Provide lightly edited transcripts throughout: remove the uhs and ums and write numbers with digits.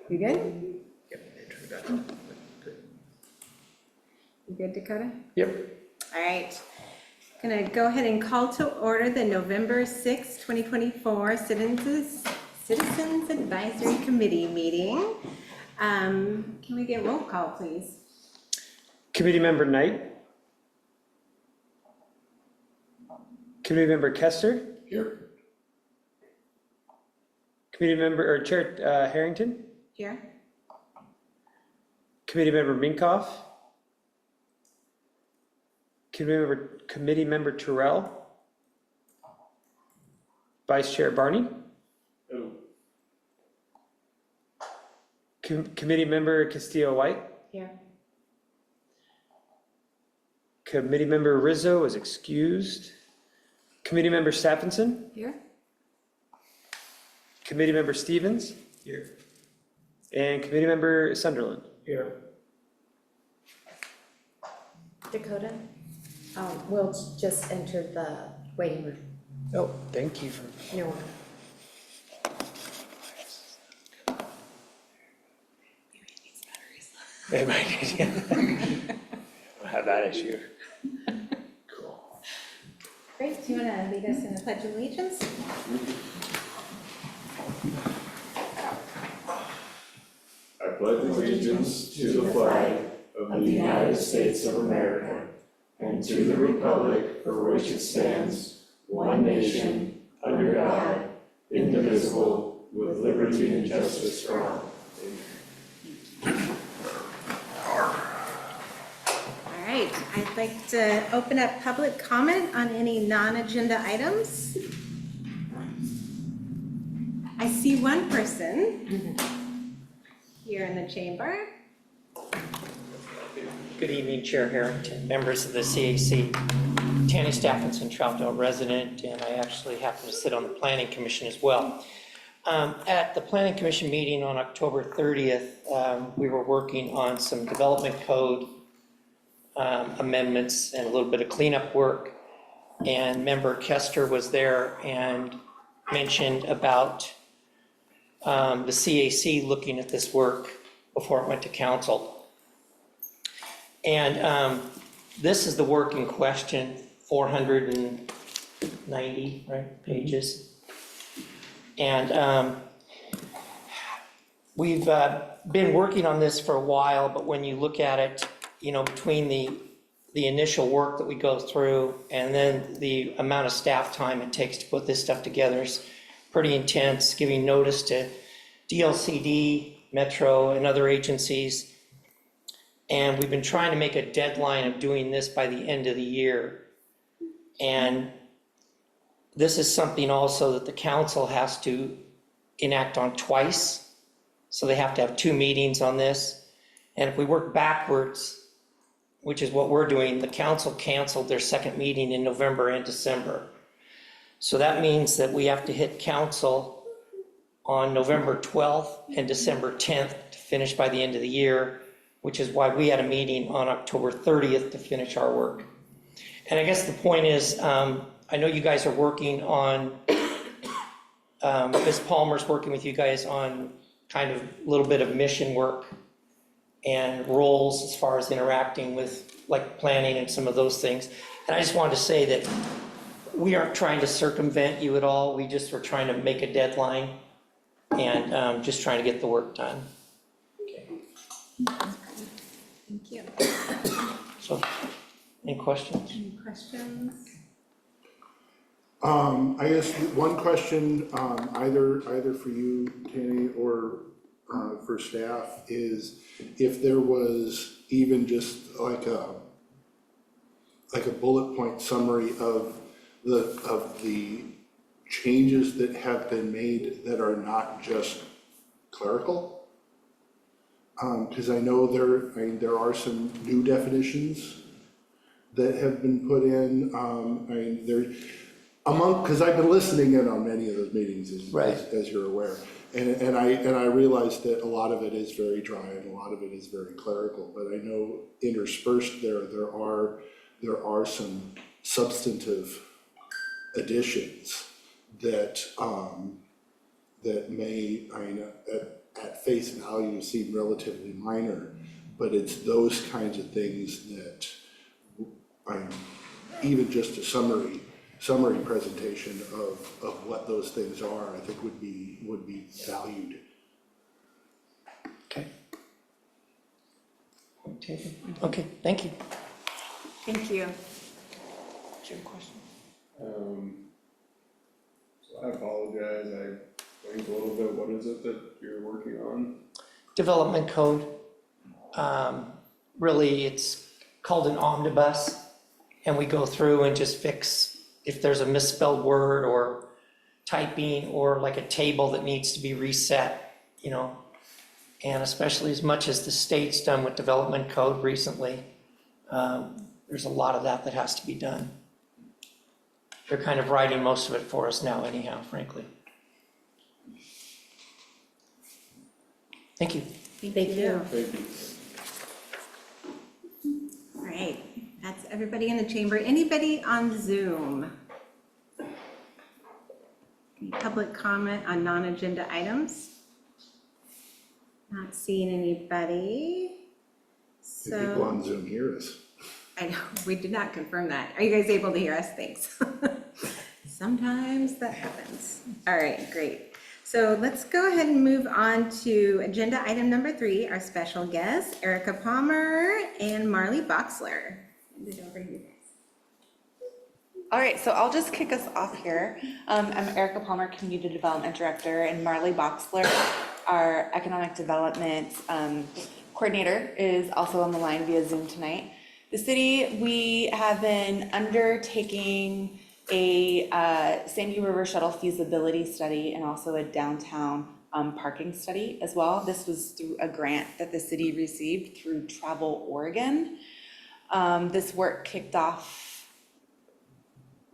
You good? Yep, turn it back on. Good. You good, Dakota? Yep. All right. Gonna go ahead and call to order the November 6, 2024 Citizens Advisory Committee meeting. Can we get roll call, please? Committee Member Knight. Committee Member Kester. Here. Committee Member, or Chair Harrington. Here. Committee Member Minkoff. Committee Member Terrell. Vice Chair Barney. Oh. Committee Member Castillo-White. Here. Committee Member Rizzo is excused. Committee Member Stephenson. Here. Committee Member Stevens. Here. And Committee Member Sunderland. Here. Dakota, we'll just enter the waiting room. Oh, thank you for. No one. It might be, yeah. I'll have that issue. Cool. Great. Do you want to lead us in the Pledge of Allegiance? I pledge allegiance to the flag of the United States of America and to the republic for which it stands, one nation, under God, indivisible, with liberty and justice for all. All right. I'd like to open up public comment on any non-agenda items. I see one person here in the chamber. Good evening, Chair Harrington, members of the CAC. Tanny Stephenson, Troutdale resident, and I actually happen to sit on the Planning Commission as well. At the Planning Commission meeting on October 30th, we were working on some development code amendments and a little bit of cleanup work. And Member Kester was there and mentioned about the CAC looking at this work before it went to council. And this is the work in question, 490, right, pages. And we've been working on this for a while, but when you look at it, you know, between the initial work that we go through and then the amount of staff time it takes to put this stuff together is pretty intense, giving notice to DLCD, Metro, and other agencies. And we've been trying to make a deadline of doing this by the end of the year. And this is something also that the council has to enact on twice. So they have to have 2 meetings on this. And if we work backwards, which is what we're doing, the council canceled their second meeting in November and December. So that means that we have to hit council on November 12th and December 10th to finish by the end of the year, which is why we had a meeting on October 30th to finish our work. And I guess the point is, I know you guys are working on, Ms. Palmer's working with you guys on kind of a little bit of mission work and roles as far as interacting with like planning and some of those things. And I just wanted to say that we aren't trying to circumvent you at all. We just were trying to make a deadline and just trying to get the work done. Okay. Thank you. So, any questions? Any questions? I guess one question, either for you, Tanny, or for staff, is if there was even just like a bullet point summary of the changes that have been made that are not just clerical. Because I know there are some new definitions that have been put in. Because I've been listening in on many of those meetings, as you're aware, and I realize that a lot of it is very dry and a lot of it is very clerical. But I know interspersed there are some substantive additions that may, at at face value seem relatively minor, but it's those kinds of things that even just a summary presentation of what those things are, I think would be valued. Okay. Okay, thank you. Thank you. What's your question? So I apologize, I blanked a little bit, what is it that you're working on? Development code. Really, it's called an omnibus, and we go through and just fix if there's a misspelled word or typing or like a table that needs to be reset, you know. And especially as much as the state's done with development code recently, there's a lot of that has to be done. They're kind of writing most of it for us now anyhow, frankly. Thank you. Thank you. Thank you. All right, that's everybody in the chamber. Anybody on Zoom? Any public comment on non-agenda items? Not seeing anybody. The people So, on Zoom hear us. I know, we did not confirm that. Are you guys able to hear us? Thanks. Sometimes that happens. All right, great. So let's go ahead and move on to agenda item number 3, our special guests, Erica Palmer and Marley Boxler. Hand it over to you guys. All right, so I'll just kick us off here. I'm Erica Palmer, Community Development Director, and Marley Boxler, our Economic Development Coordinator, is also on the line via Zoom tonight. The city, we have been undertaking a Sandy River Shuttle feasibility study and also a downtown parking study as well. This was through a grant that the city received through Travel Oregon. This work kicked off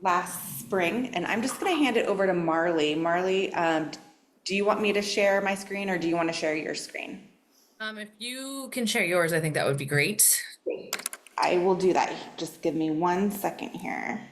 last spring, and I'm just gonna hand it over to Marley. Marley, do you want me to share my screen or do you want to share your screen? If you can share yours, I think that would be great. I will do that. Just give me 1 second here.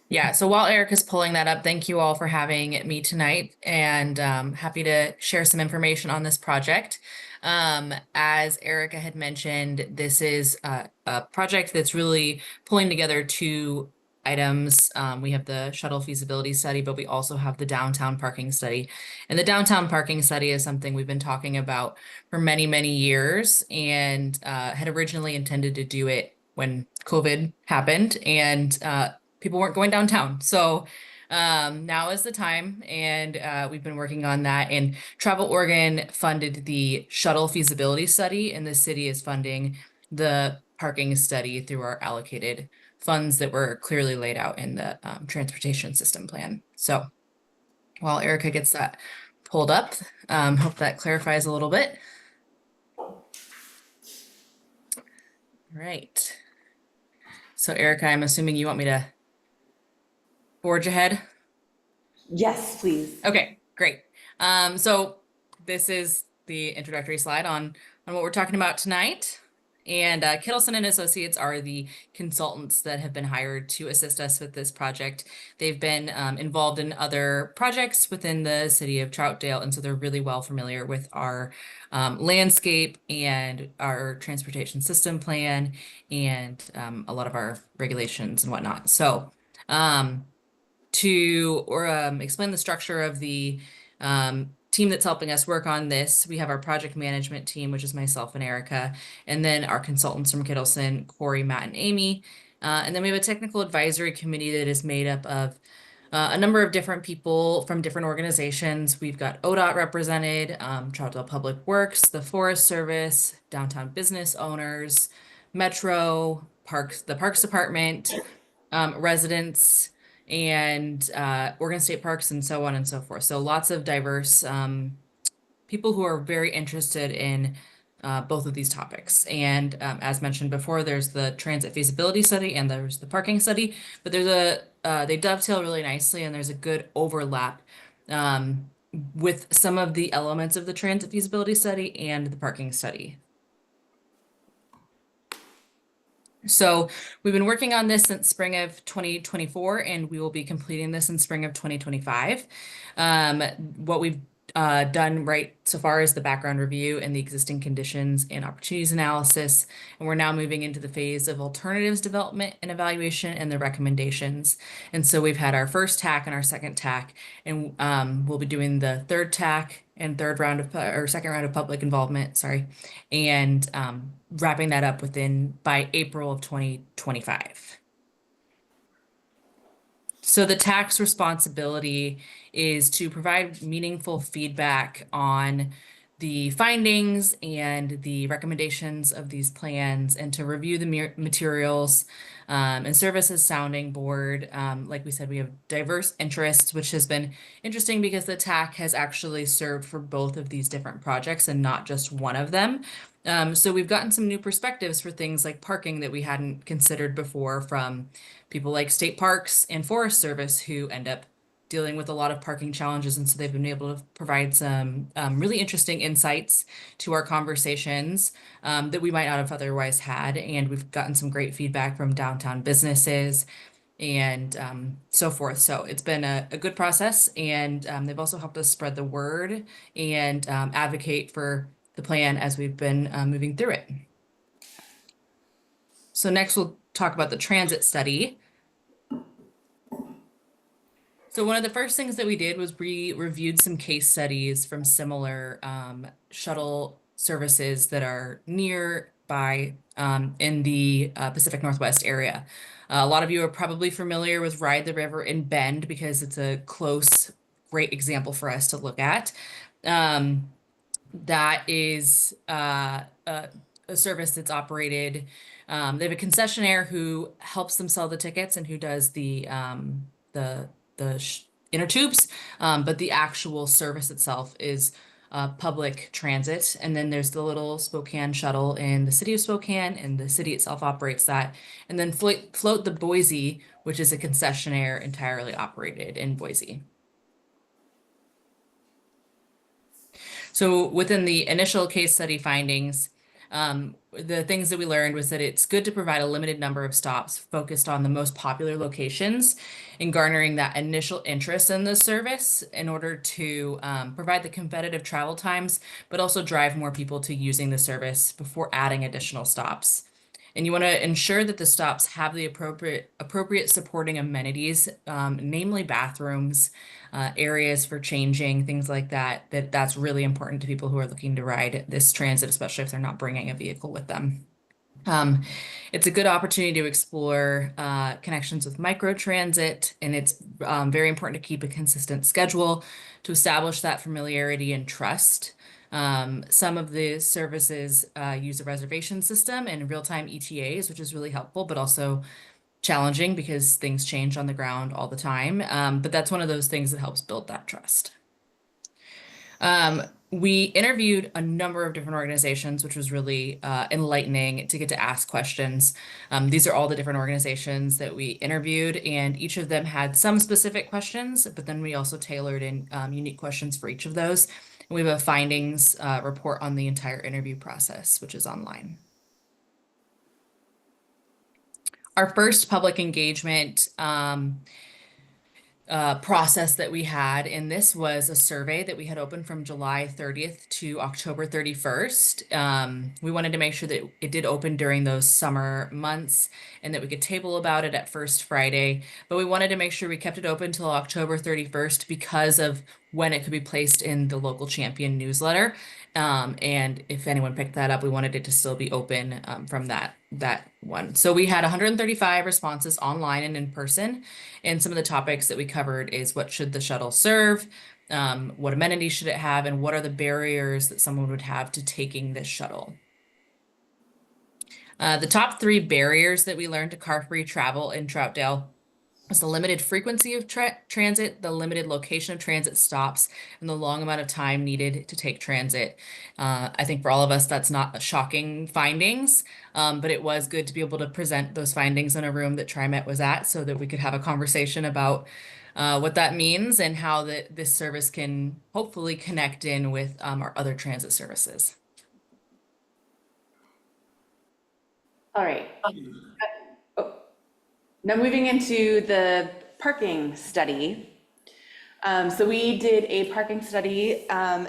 Yeah, so while Eric is pulling that up, thank you all for having me tonight, and happy to share some information on this project. As Erica had mentioned, this is a project that's really pulling together 2 items. We have the shuttle feasibility study, but we also have the downtown parking study. And the downtown parking study is something we've been talking about for many, many years, and had originally intended to do it when COVID happened and people weren't going downtown. So now is the time, and we've been working on that. And Travel Oregon funded the shuttle feasibility study, and the city is funding the parking study through our allocated funds that were clearly laid out in the transportation system plan. So while Erica gets that pulled up, hope that clarifies a little bit. All right. So Erica, I'm assuming you want me to forge ahead? Yes, please. Okay, great. So this is the introductory slide on what we're talking about tonight. And Kittleson and Associates are the consultants that have been hired to assist us with this project. They've been involved in other projects within the city of Troutdale, and so they're really well familiar with our landscape and our transportation system plan and a lot of our regulations and whatnot. So to explain the structure of the team that's helping us work on this, we have our project management team, which is myself and Erica, and then our consultants from Kittleson, Corey, Matt, and Amy. And then we have a technical advisory committee that is made up of a number of different people from different organizations. We've got ODOT represented, Troutdale Public Works, the Forest Service, downtown business owners, Metro, Parks, the Parks Department, residents, and Oregon State Parks, and so on and so forth. So lots of diverse people who are very interested in both of these topics. And as mentioned before, there's the transit feasibility study and there's the parking study, but there's they dovetail really nicely, and there's a good overlap with some of the elements of the transit feasibility study and the parking study. So we've been working on this since spring of 2024, and we will be completing this in spring of 2025. What we've done right so far is the background review and the existing conditions and opportunities analysis. And we're now moving into the phase of alternatives development and evaluation and the recommendations. And so we've had our first TAC and our second TAC, and we'll be doing the third TAC and second round of public involvement, sorry, and wrapping that up by April of 2025. So the tax responsibility is to provide meaningful feedback on the findings and the recommendations of these plans, and to review the materials and serve as a sounding board. Like we said, we have diverse interests, which has been interesting because the TAC has actually served for both of these different projects and not just one of them. So we've gotten some new perspectives for things like parking that we hadn't considered before from people like state parks and forest service, who end up dealing with a lot of parking challenges. And so they've been able to provide some really interesting insights to our conversations that we might not have otherwise had. And we've gotten some great feedback from downtown businesses and so forth. So it's been a good process, and they've also helped us spread the word and advocate for the plan as we've been moving through it. So next we'll talk about the transit study. So one of the first things that we did was we reviewed some case studies from similar shuttle services that are nearby in the Pacific Northwest area. A lot of you are probably familiar with Ride the River in Bend because it's a close, great example for us to look at. That is a service that's operated. They have a concessionaire who helps them sell the tickets and who does the inner tubes, but the actual service itself is public transit. And then there's the little Spokane shuttle in the city of Spokane, and the city itself operates that. And then Float the Boise, which is a concessionaire entirely operated in Boise. So within the initial case study findings, the things that we learned was that it's good to provide a limited number of stops focused on the most popular locations and garnering that initial interest in the service in order to provide the competitive travel times, but also drive more people to using the service before adding additional stops. And you want to ensure that the stops have the appropriate supporting amenities, namely bathrooms, areas for changing, things like that. That's really important to people who are looking to ride this transit, especially if they're not bringing a vehicle with them. It's a good opportunity to explore connections with microtransit, and it's very important to keep a consistent schedule to establish that familiarity and trust. Some of the services use a reservation system and real-time ETAs, which is really helpful, but also challenging because things change on the ground all the time. But that's one of those things that helps build that trust. We interviewed a number of different organizations, which was really enlightening to get to ask questions. These are all the different organizations that we interviewed, and each of them had some specific questions, but then we also tailored in unique questions for each of those. And we have a findings report on the entire interview process, which is online. Our first public engagement process that we had in this was a survey that we had opened from July 30th to October 31st. We wanted to make sure that it did open during those summer months and that we could table about it at First Friday, but we wanted to make sure we kept it open till October 31st because of when it could be placed in the local champion newsletter. And if anyone picked that up, we wanted it to still be open from that one. So we had 135 responses online and in person. And some of the topics that we covered is what should the shuttle serve? What amenities should it have? And what are the barriers that someone would have to taking this shuttle? The top 3 barriers that we learned to car-free travel in Troutdale was the limited frequency of transit, the limited location of transit stops, and the long amount of time needed to take transit. I think for all of us, that's not shocking findings, but it was good to be able to present those findings in a room that TriMet was at so that we could have a conversation about what that means and how this service can hopefully connect in with our other transit services. All right. Now moving into the parking study. So we did a parking study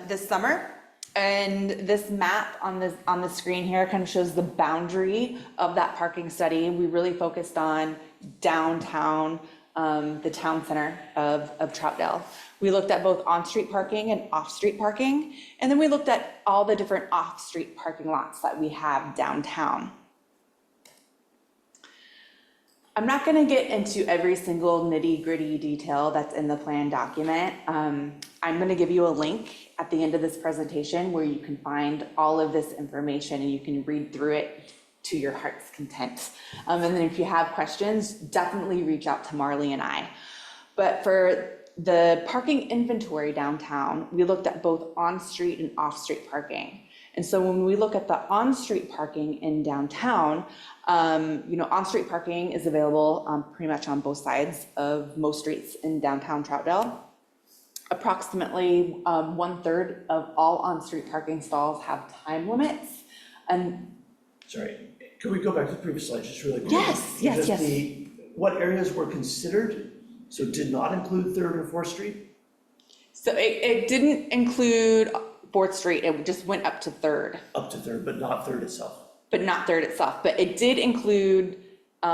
this summer, and this map on the screen here kind of shows the boundary of that parking study. We really focused on downtown, the town center of Troutdale. We looked at both on-street parking and off-street parking, and then we looked at all the different off-street parking lots that we have downtown. I'm not going to get into every single nitty-gritty detail that's in the plan document. I'm going to give you a link at the end of this presentation where you can find all of this information and you can read through it to your heart's content. And then if you have questions, definitely reach out to Marley and I. But for the parking inventory downtown, we looked at both on-street and off-street parking. And so when we look at the on-street parking in downtown, on-street parking is available pretty much on both sides of most streets in downtown Troutdale. Approximately 1/3 of all on-street parking stalls have time limits. And Sorry, can we go back to the previous slide just really quick? yes. What areas were considered? So did not include 3rd or 4th Street? So it didn't include 4th Street, it just went up to 3rd. Up to 3rd, but not 3rd itself. But not 3rd itself, but it did include So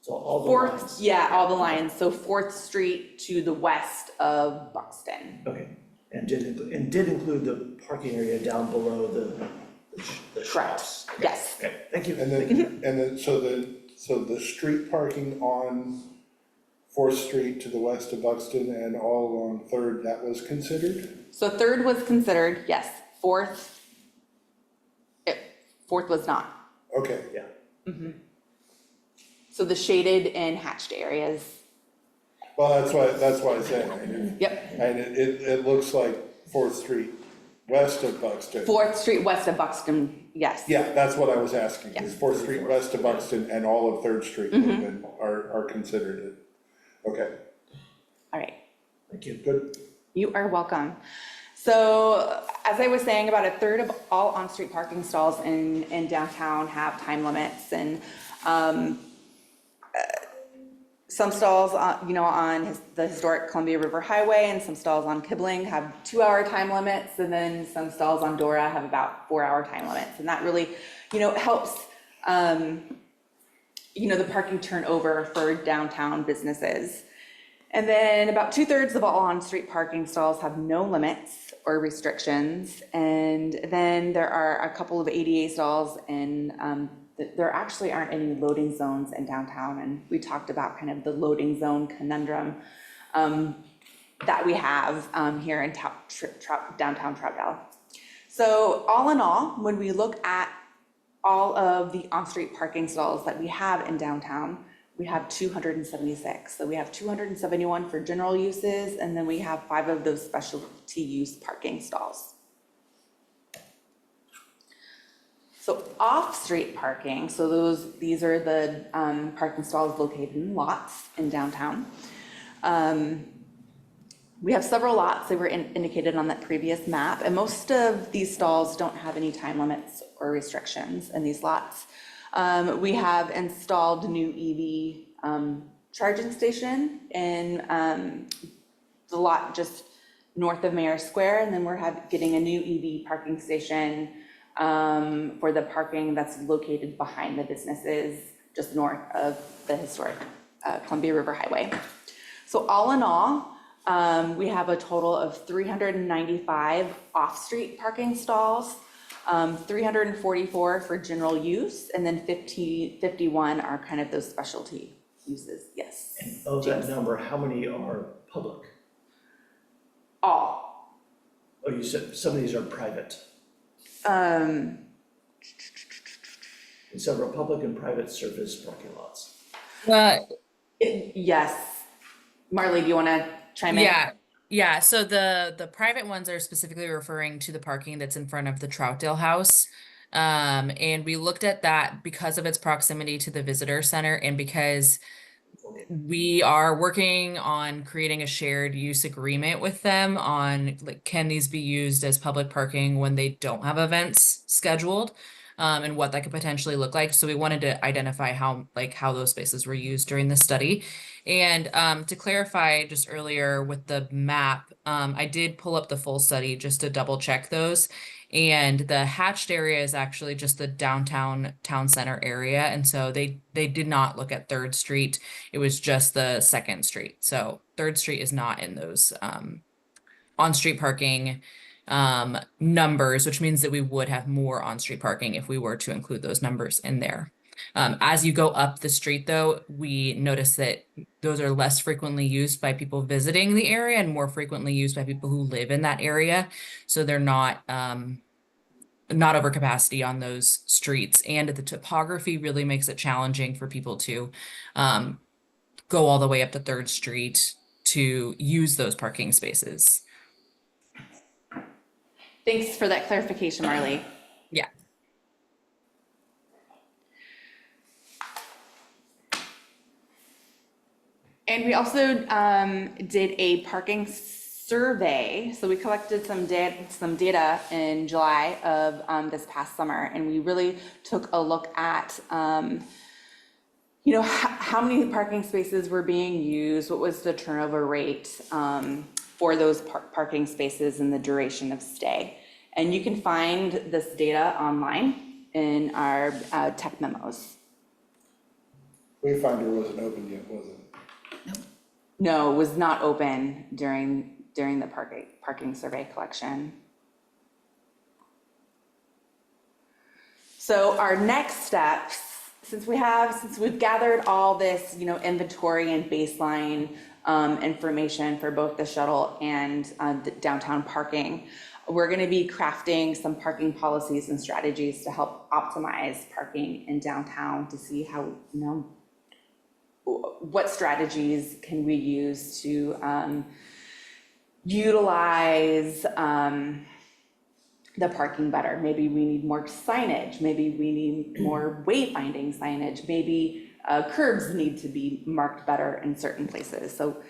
all the 4th, lines. yeah, all the lines, so 4th Street to the west of Buxton. Okay, and did include the parking area down below the Correct. shops. Yes. Okay, thank you. And then, so the street parking on 4th Street to the west of Buxton and all along 3rd, that was considered? So 3rd was considered, yes. 4th was not. Okay, Yeah, So the shaded and hatched areas. well, that's why I said, and Yep. it looks like 4th Street west of Buxton. 4th Street west of Buxton, yes. Yeah, that's what I was asking, is 4th Street west of Buxton and all of 3rd Street are considered it. Okay, All right. thank you. good. You are welcome. So as I was saying, about 1/3 of all on-street parking stalls in downtown have time limits, and some stalls, on the historic Columbia River Highway and some stalls on Kibling have 2-hour time limits, and then some stalls on Dora have about 4-hour time limits, and that really, helps, the parking turnover for downtown businesses. And then about 2/3 of all on-street parking stalls have no limits or restrictions. And then there are a couple of ADA stalls, and there actually aren't any loading zones in downtown. And we talked about kind of the loading zone conundrum that we have here in downtown Troutdale. So all in all, when we look at all of the on-street parking stalls that we have in downtown, we have 276. So we have 271 for general uses, and then we have 5 of those specialty use parking stalls. So off-street parking, so these are the parking stalls located in lots in downtown. We have several lots that were indicated on that previous map, and most of these stalls don't have any time limits or restrictions in these lots. We have installed a new EV charging station in the lot just north of Mayor Square, and then we're getting a new EV parking station for the parking that's located behind the businesses just north of the historic Columbia River Highway. So all in all, we have a total of 395 off-street parking stalls, 344 for general use, and then 51 are kind of those specialty uses, yes. And of that number, how many are public? All. Oh, you said some of these are private. Um, And several public and private surface parking lots. yes. Marley, do you want to chime in? Yeah. So the private ones are specifically referring to the parking that's in front of the Troutdale house. And we looked at that because of its proximity to the visitor center and because we are working on creating a shared use agreement with them on, like, can these be used as public parking when they don't have events scheduled? and what that could potentially look like. So we wanted to identify how those spaces were used during the study. And to clarify just earlier with the map, I did pull up the full study just to double check those. And the hatched area is actually just the downtown town center area. And so they did not look at 3rd Street. It was just the 2nd Street. So 3rd Street is not in those on-street parking numbers, which means that we would have more on-street parking if we were to include those numbers in there. As you go up the street, though, we notice that those are less frequently used by people visiting the area and more frequently used by people who live in that area. So they're not over capacity on those streets. And the topography really makes it challenging for people to go all the way up to 3rd Street to use those parking spaces. Thanks for that clarification, Marley. Yeah. And we also did a parking survey. So we collected some data in July of this past summer, and we really took a look at how many parking spaces were being used, what was the turnover rate for those parking spaces and the duration of stay. And you can find this data online in our tech memos. Wayfinder wasn't open yet, was it? No, it was not open during the parking survey collection. So our next steps, since we've gathered all this, inventory and baseline information for both the shuttle and the downtown parking, we're going to be crafting some parking policies and strategies to help optimize parking in downtown to see how, what strategies can we use to utilize the parking better. Maybe we need more signage, maybe we need more wayfinding signage, maybe curbs need to be marked better in certain places. So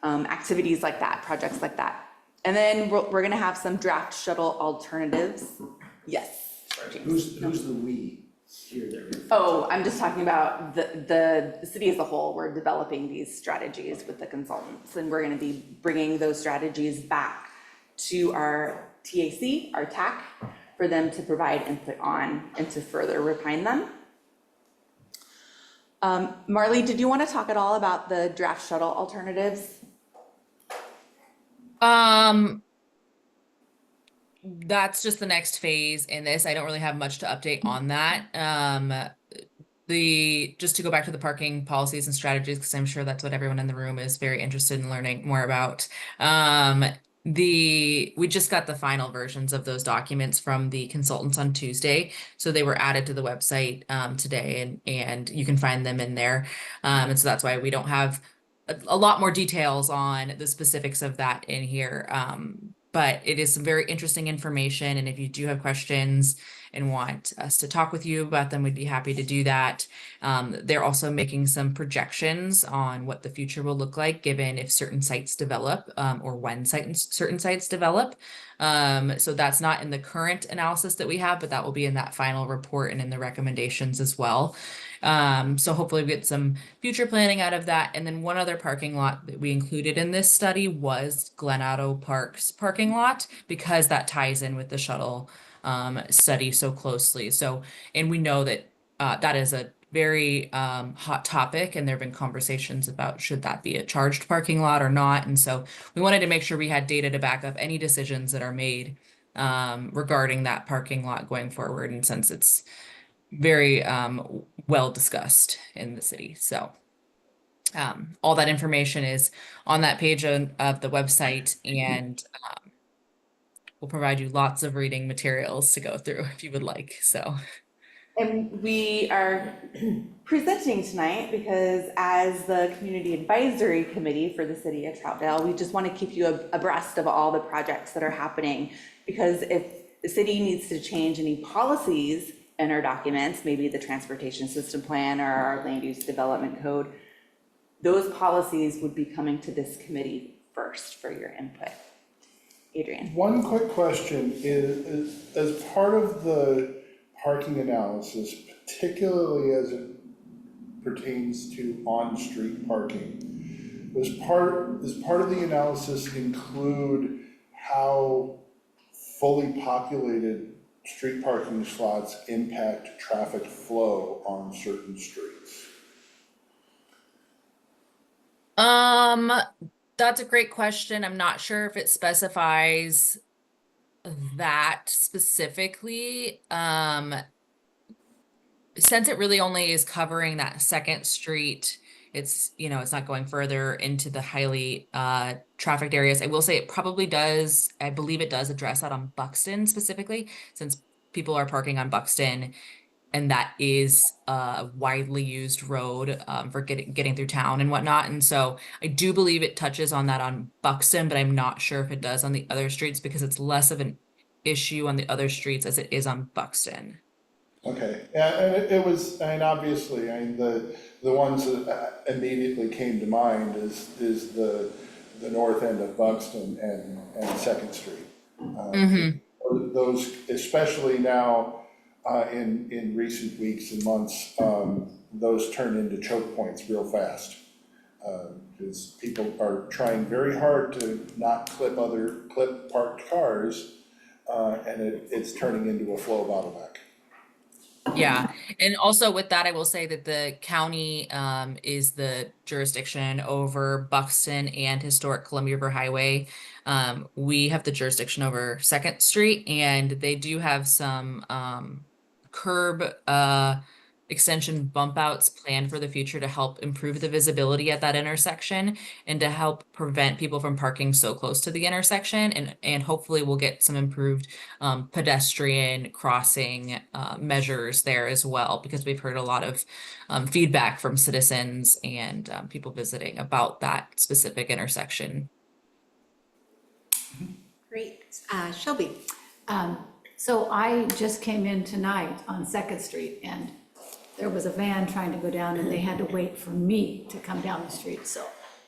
activities like that, projects like that. And then we're gonna have some draft shuttle alternatives. Yes. Who's the we here there? Oh, I'm just talking about the city as a whole. We're developing these strategies with the consultants, and we're gonna be bringing those strategies back to our TAC, our TAC, for them to provide input on and to further refine them. Marley, did you want to talk at all about the draft shuttle alternatives? That's just the next phase in this. I don't really have much to update on that. Just to go back to the parking policies and strategies, because I'm sure that's what everyone in the room is very interested in learning more about. We just got the final versions of those documents from the consultants on Tuesday. So they were added to the website today, and you can find them in there. And so that's why we don't have a lot more details on the specifics of that in here. But it is some very interesting information. And if you do have questions and want us to talk with you about them, we'd be happy to do that. They're also making some projections on what the future will look like given if certain sites develop or when certain sites develop. So that's not in the current analysis that we have, but that will be in that final report and in the recommendations as well. So hopefully we get some future planning out of that. And then one other parking lot that we included in this study was Glenado Park's parking lot, because that ties in with the shuttle study so closely. So, and we know that that is a very hot topic, and there have been conversations about should that be a charged parking lot or not. And so we wanted to make sure we had data to back up any decisions that are made regarding that parking lot going forward. And since it's very well discussed in the city. So all that information is on that page of the website, and we'll provide you lots of reading materials to go through if you would like. So. And we are presenting tonight because as the Community Advisory Committee for the City of Troutdale, we just want to keep you abreast of all the projects that are happening. Because if the city needs to change any policies in our documents, maybe the transportation system plan or our land use development code, those policies would be coming to this committee first for your input. Adrian. One quick question is as part of the parking analysis, particularly as it pertains to on-street parking, does part of the analysis include how fully populated street parking slots impact traffic flow on certain streets? That's a great question. I'm not sure if it specifies that specifically. Since it really only is covering that second street, it's, it's not going further into the highly trafficked areas. I will say it probably does, I believe it does address that on Buxton specifically, since people are parking on Buxton, and that is a widely used road for getting through town and whatnot. And so I do believe it touches on that on Buxton, but I'm not sure if it does on the other streets because it's less of an issue on the other streets as it is on Buxton. Okay, yeah, and it was, I mean, obviously, I mean, the ones that immediately came to mind is the north end of Buxton and Second Street. Those, especially now, in recent weeks and months, those turn into choke points real fast. Because people are trying very hard to not clip parked cars, and it's turning into a flow bottleneck. Yeah, and also with that, I will say that the county is the jurisdiction over Buxton and historic Columbia River Highway. We have the jurisdiction over Second Street, and they do have some curb extension bump outs planned for the future to help improve the visibility at that intersection and to help prevent people from parking so close to the intersection, and hopefully we'll get some improved pedestrian crossing measures there as well, because we've heard a lot of feedback from citizens and people visiting about that specific intersection. Great. Shelby? So I just came in tonight on Second Street, and there was a van trying to go down, and they had to wait for me to come down the street. So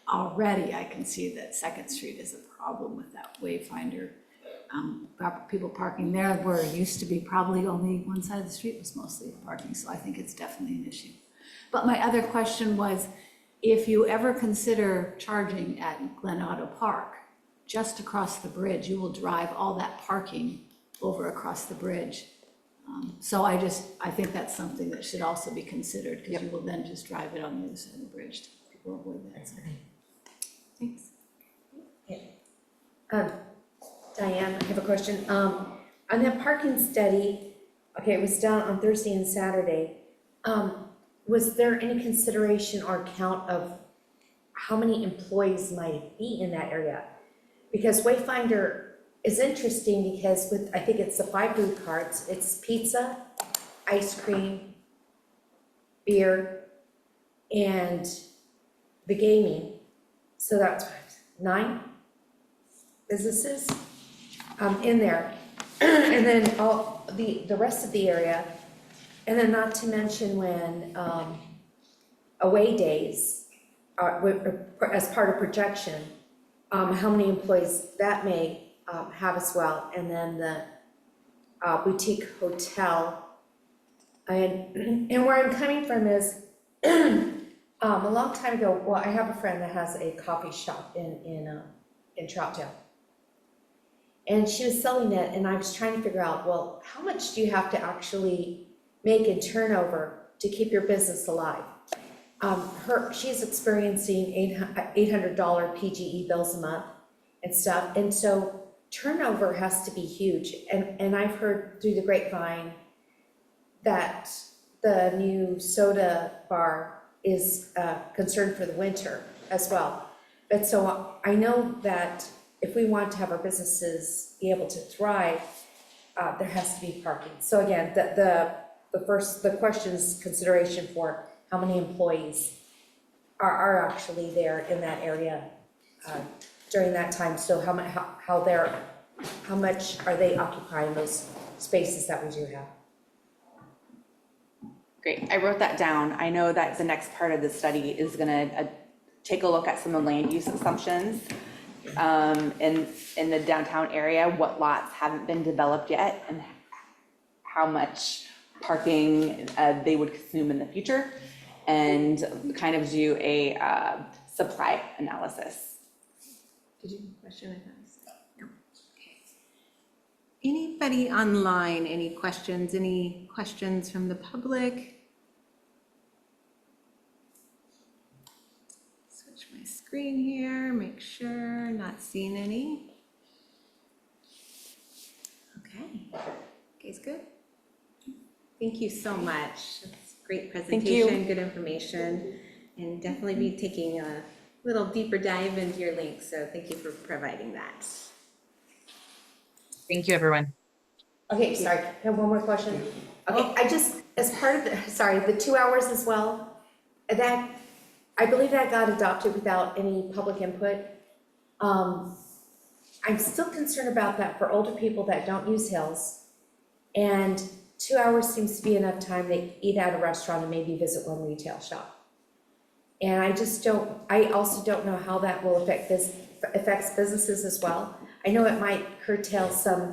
already I can see that Second Street is a problem with that wayfinder. People parking there where it used to be probably only one side of the street was mostly parking, so I think it's definitely an issue. But my other question was, if you ever consider charging at Glen Auto Park, just across the bridge, you will drive all that parking over across the bridge. So I think that's something that should also be considered, because you will then just drive it on the other side of the bridge. People avoid that. So. Thanks. Diane, I have a question. On that parking study, okay, it was done on Thursday and Saturday. Was there any consideration or count of how many employees might be in that area? Because Wayfinder is interesting because I think it's the 5 food carts, it's pizza, ice cream, beer, and the gaming. So that's 9 businesses in there. And then all the rest of the area, and then not to mention when away days are, as part of projection, how many employees that may have as well, and then the boutique hotel. And where I'm coming from is, a long time ago, well, I have a friend that has a coffee shop in Troutdale. And she was selling it, and I was trying to figure out, well, how much do you have to actually make in turnover to keep your business alive? She's experiencing $800 PGE bills a month and stuff, and so turnover has to be huge. And I've heard through the grapevine that the new soda bar is concerned for the winter as well. But so I know that if we want to have our businesses be able to thrive, there has to be parking. So again, the question is consideration for how many employees are actually there in that area during that time. So how much are they occupying those spaces that we do have? Great, I wrote that down. I know that the next part of the study is gonna take a look at some of the land use assumptions in the downtown area, what lots haven't been developed yet, and how much parking they would consume in the future, and kind of do a supply analysis. Did you have a question? I thought you said- No. Okay. Anybody online, any questions from the public? Switch my screen here, make sure, not seeing any. Okay, guys, good? Thank you so much. That's a great you. presentation, good information, and definitely be taking a little deeper dive into your links, so thank you for providing that. Thank you, everyone. Okay, sorry, I have one more question. Okay, I just, as part of the, sorry, the 2 hours as well, that, I believe that got adopted without any public input. I'm still concerned about that for older people that don't use Hills. And 2 hours seems to be enough time to eat at a restaurant and maybe visit one retail shop. And I also don't know how that will affects businesses as well. I know it might curtail some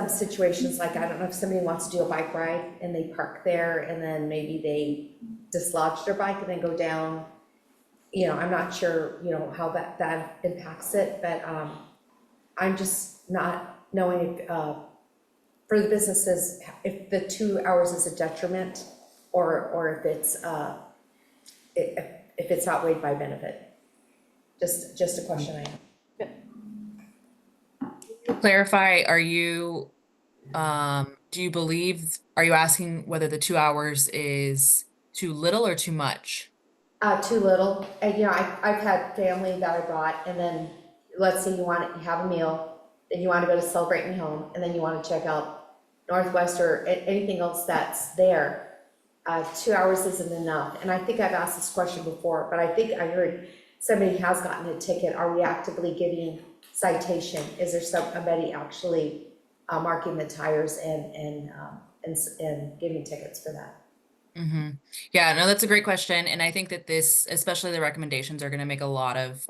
situations, like I don't know if somebody wants to do a bike ride and they park there and then maybe they dislodge their bike and then go down. You know, I'm not sure, you know, how that impacts it, but I'm just not knowing if for the businesses, if the 2 hours is a detriment or if it's outweighed by benefit. Just a question I have. To clarify, are you asking whether the 2 hours is too little or too much? Too little, and you know, I've had family that I brought, and then, let's say you have a meal, then you wanna go to Celebrate Me Home, and then you wanna check out Northwest or anything else that's there. 2 hours isn't enough, and I think I've asked this question before, but I think I heard somebody has gotten a ticket. Are we actively giving citation? Is there somebody actually marking the tires and giving tickets for that? Mm-hmm. Yeah, no, that's a great question. And I think that this, especially the recommendations, are going to make a lot of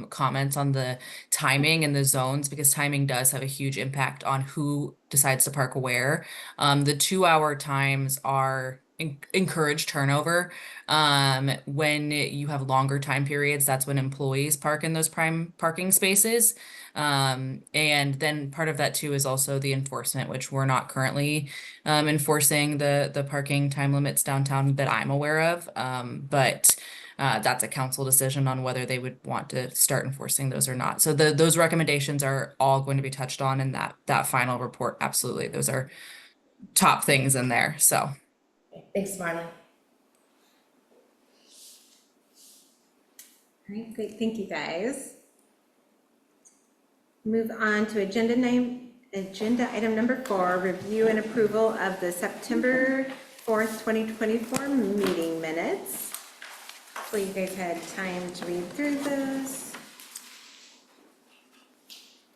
comments on the timing and the zones, because timing does have a huge impact on who decides to park where. The 2 hour times are encourage turnover. When you have longer time periods, that's when employees park in those prime parking spaces. And then part of that too is also the enforcement, which we're not currently enforcing the parking time limits downtown that I'm aware of. But that's a council decision on whether they would want to start enforcing those or not. So those recommendations are all going to be touched on in that final report. Absolutely. Those are top things in there. So. Thanks, Marlon. All right, great, thank you, guys. Move on to agenda item number 4, review and approval of the September 4th, 2024 meeting minutes. Hopefully you guys had time to read through those.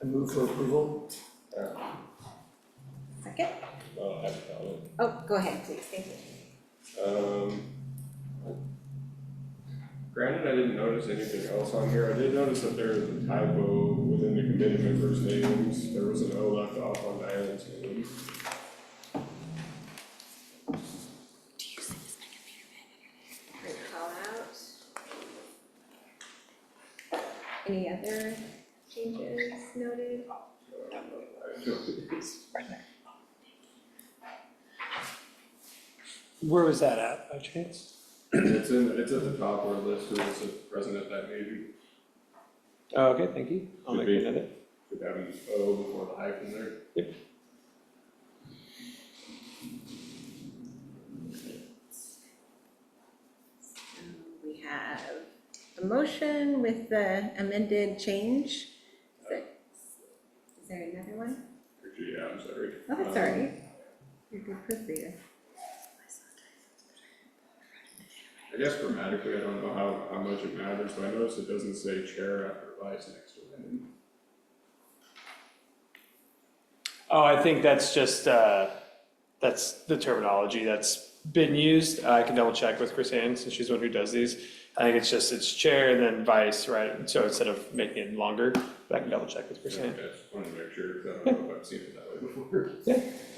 I move for approval. Second? Well, I have a comment. Oh, go ahead, please, thank you. Granted, I didn't notice anything else on here. I did notice that there is a typo within the committee members' names. There was an O left off on Diane's name. Great call out. Any other changes noted? Where was that at, by chance? It's at the top where it lists who was the president that meeting. Oh, okay, thank you. I'll Should make be. a note of it. Should have an O before the hyphen there. Yep. We have a motion with the amended change. Is there another one? Actually, yeah, I'm sorry. Oh, that's all right. You're a good proofreader. I guess grammatically, I don't know how much it matters, but I noticed it doesn't say chair after vice next to it. Oh, I think that's just, that's the terminology that's been used. I can double check with Chris Ann, since she's the one who does these. I think it's chair and then vice, right? So instead of making it longer, but I can double check with Yeah, Christine. I just wanted to make sure, 'cause I don't know if I've seen it that way before.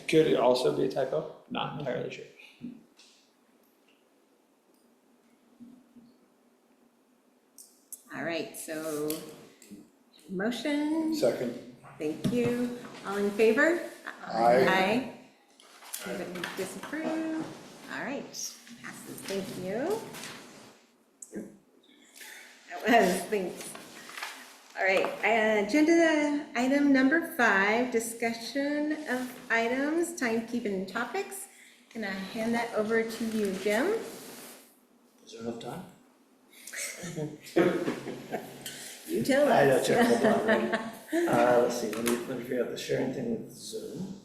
Could it also be a typo? Not entirely sure. All right, so motion, Second. thank you. All in favor? Aye. Aye. Anybody disapprove? All right, passes, thank you. That was, thanks. All right, agenda item number 5, discussion of items, timekeeping topics. Can I hand that over to you, Jim? Is there enough time? You tell I know, us. check, hold on, ready? Let's see, let me figure out the sharing thing with Zoom.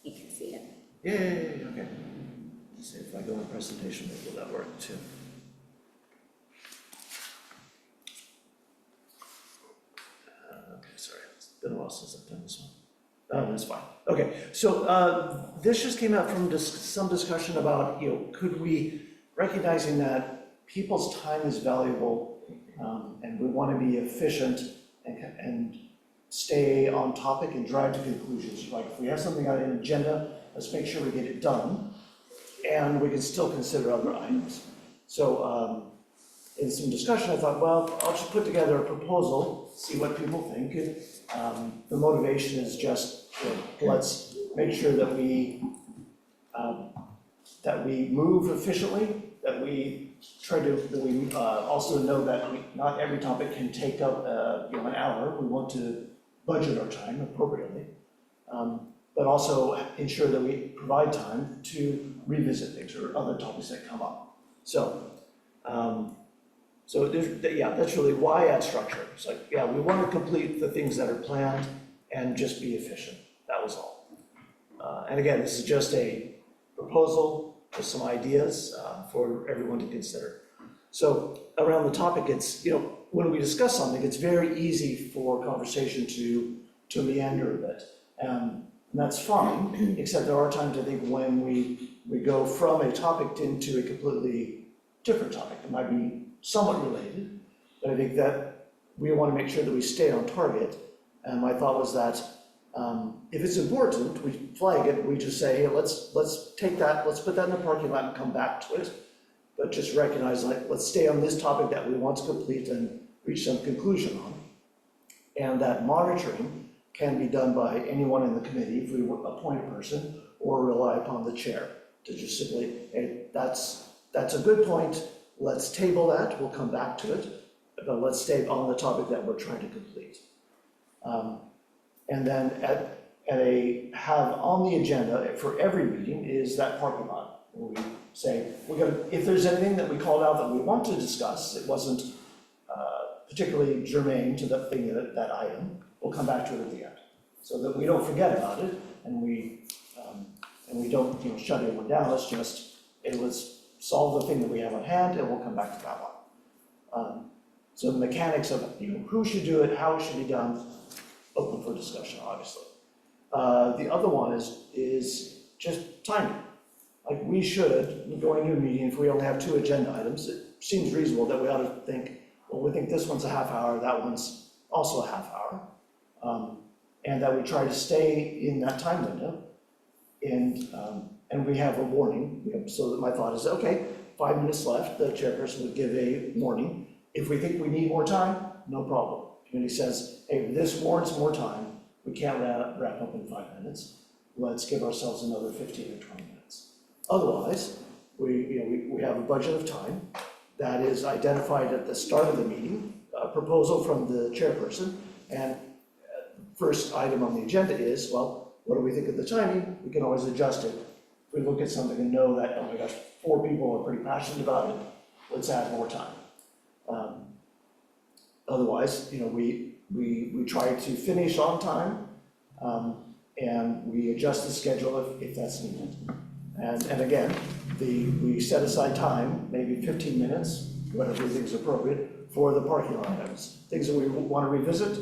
You can see it. Yeah, okay. Let's see if I go in presentation, maybe will that work too? Okay, sorry, it's been a while since I've done this one. Oh, that's fine. Okay, so this just came out from some discussion about, could we, recognizing that people's time is valuable, and we want to be efficient and stay on topic and drive to conclusions. Like if we have something on an agenda, let's make sure we get it done, and we can still consider other items. So in some discussion, I thought, well, I'll just put together a proposal, see what people think. The motivation is just, let's make sure that we move efficiently, that we try to, that we also know that not every topic can take up an hour. We want to budget our time appropriately, but also ensure that we provide time to revisit things or other topics that come up. So that's really why add structure. It's like, we want to complete the things that are planned and just be efficient. That was all. And again, this is just a proposal, just some ideas for everyone to consider. So around the topic, it's, when we discuss something, it's very easy for conversation to meander a bit. And that's fine, except there are times, I think, when we go from a topic into a completely different topic. It might be somewhat related, but I think that we want to make sure that we stay on target. And my thought was that if it's important, we flag it, we just say, hey, let's take that, let's put that in the parking lot and come back to it. But just recognize, let's stay on this topic that we want to complete and reach some conclusion on. And that monitoring can be done by anyone in the committee if we appoint a person or rely upon the chair to just simply, hey, that's a good point. Let's table that, we'll come back to it, but let's stay on the topic that we're trying to complete. And then have on the agenda for every meeting is that parking lot, where we say, if there's anything that we called out that we want to discuss, it wasn't particularly germane to the thing, that item, we'll come back to it at the end. So that we don't forget about it, and we don't shut anyone down, let's solve the thing that we have on hand, and we'll come back to that one. So the mechanics of who should do it, how it should be done, open for discussion, obviously. The other one is just timing. Like we should, going to a meeting, if we only have 2 agenda items, it seems reasonable that we ought to think, well, we think this one's a half hour, that one's also a half hour. And that we try to stay in that time window. And we have a warning, so that my thought is, okay, 5 minutes left, the chairperson would give a warning. If we think we need more time, no problem. Committee says, hey, this warrants more time, we can't wrap up in 5 minutes. Let's give ourselves another 15 or 20 minutes. Otherwise, we have a budget of time that is identified at the start of the meeting, a proposal from the chairperson, and first item on the agenda is, well, what do we think of the timing? We can always adjust it. If we look at something and know that, oh my gosh, 4 people are pretty passionate about it, let's add more time. Otherwise, we try to finish on time, and we adjust the schedule if that's needed. And again, we set aside time, maybe 15 minutes, whatever we think is appropriate, for the parking lot items. Things that we want to revisit,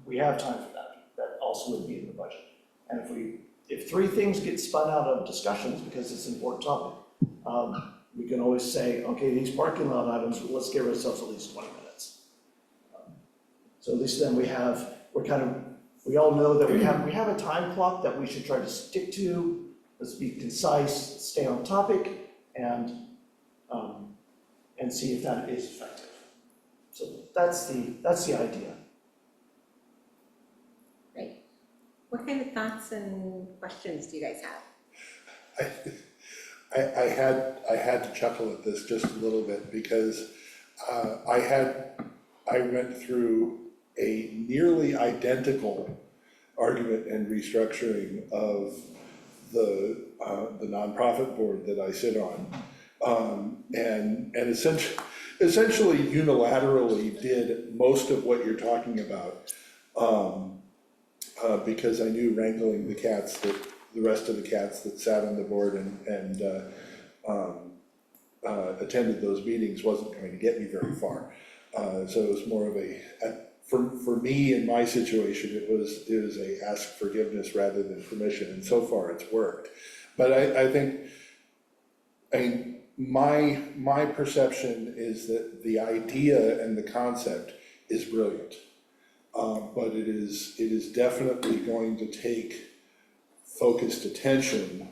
we have time for that. That also would be in the budget. And if 3 things get spun out of discussions, because it's an important topic, we can always say, okay, these parking lot items, let's give ourselves at least 20 minutes. So at least then we all know that we have a time clock that we should try to stick to. Let's be concise, stay on topic, and see if that is effective. So that's the idea. Great. What kind of thoughts and questions do you guys have? I had to chuckle at this just a little bit because I went through a nearly identical argument and restructuring of the nonprofit board that I sit on. And essentially unilaterally did most of what you're talking about. Because I knew wrangling the rest of the cats that sat on the board and attended those meetings wasn't going to get me very far. So it was more of for me in my situation, it was a ask forgiveness rather than permission, and so far it's worked. But I think, my perception is that the idea and the concept is brilliant. But it is definitely going to take focused attention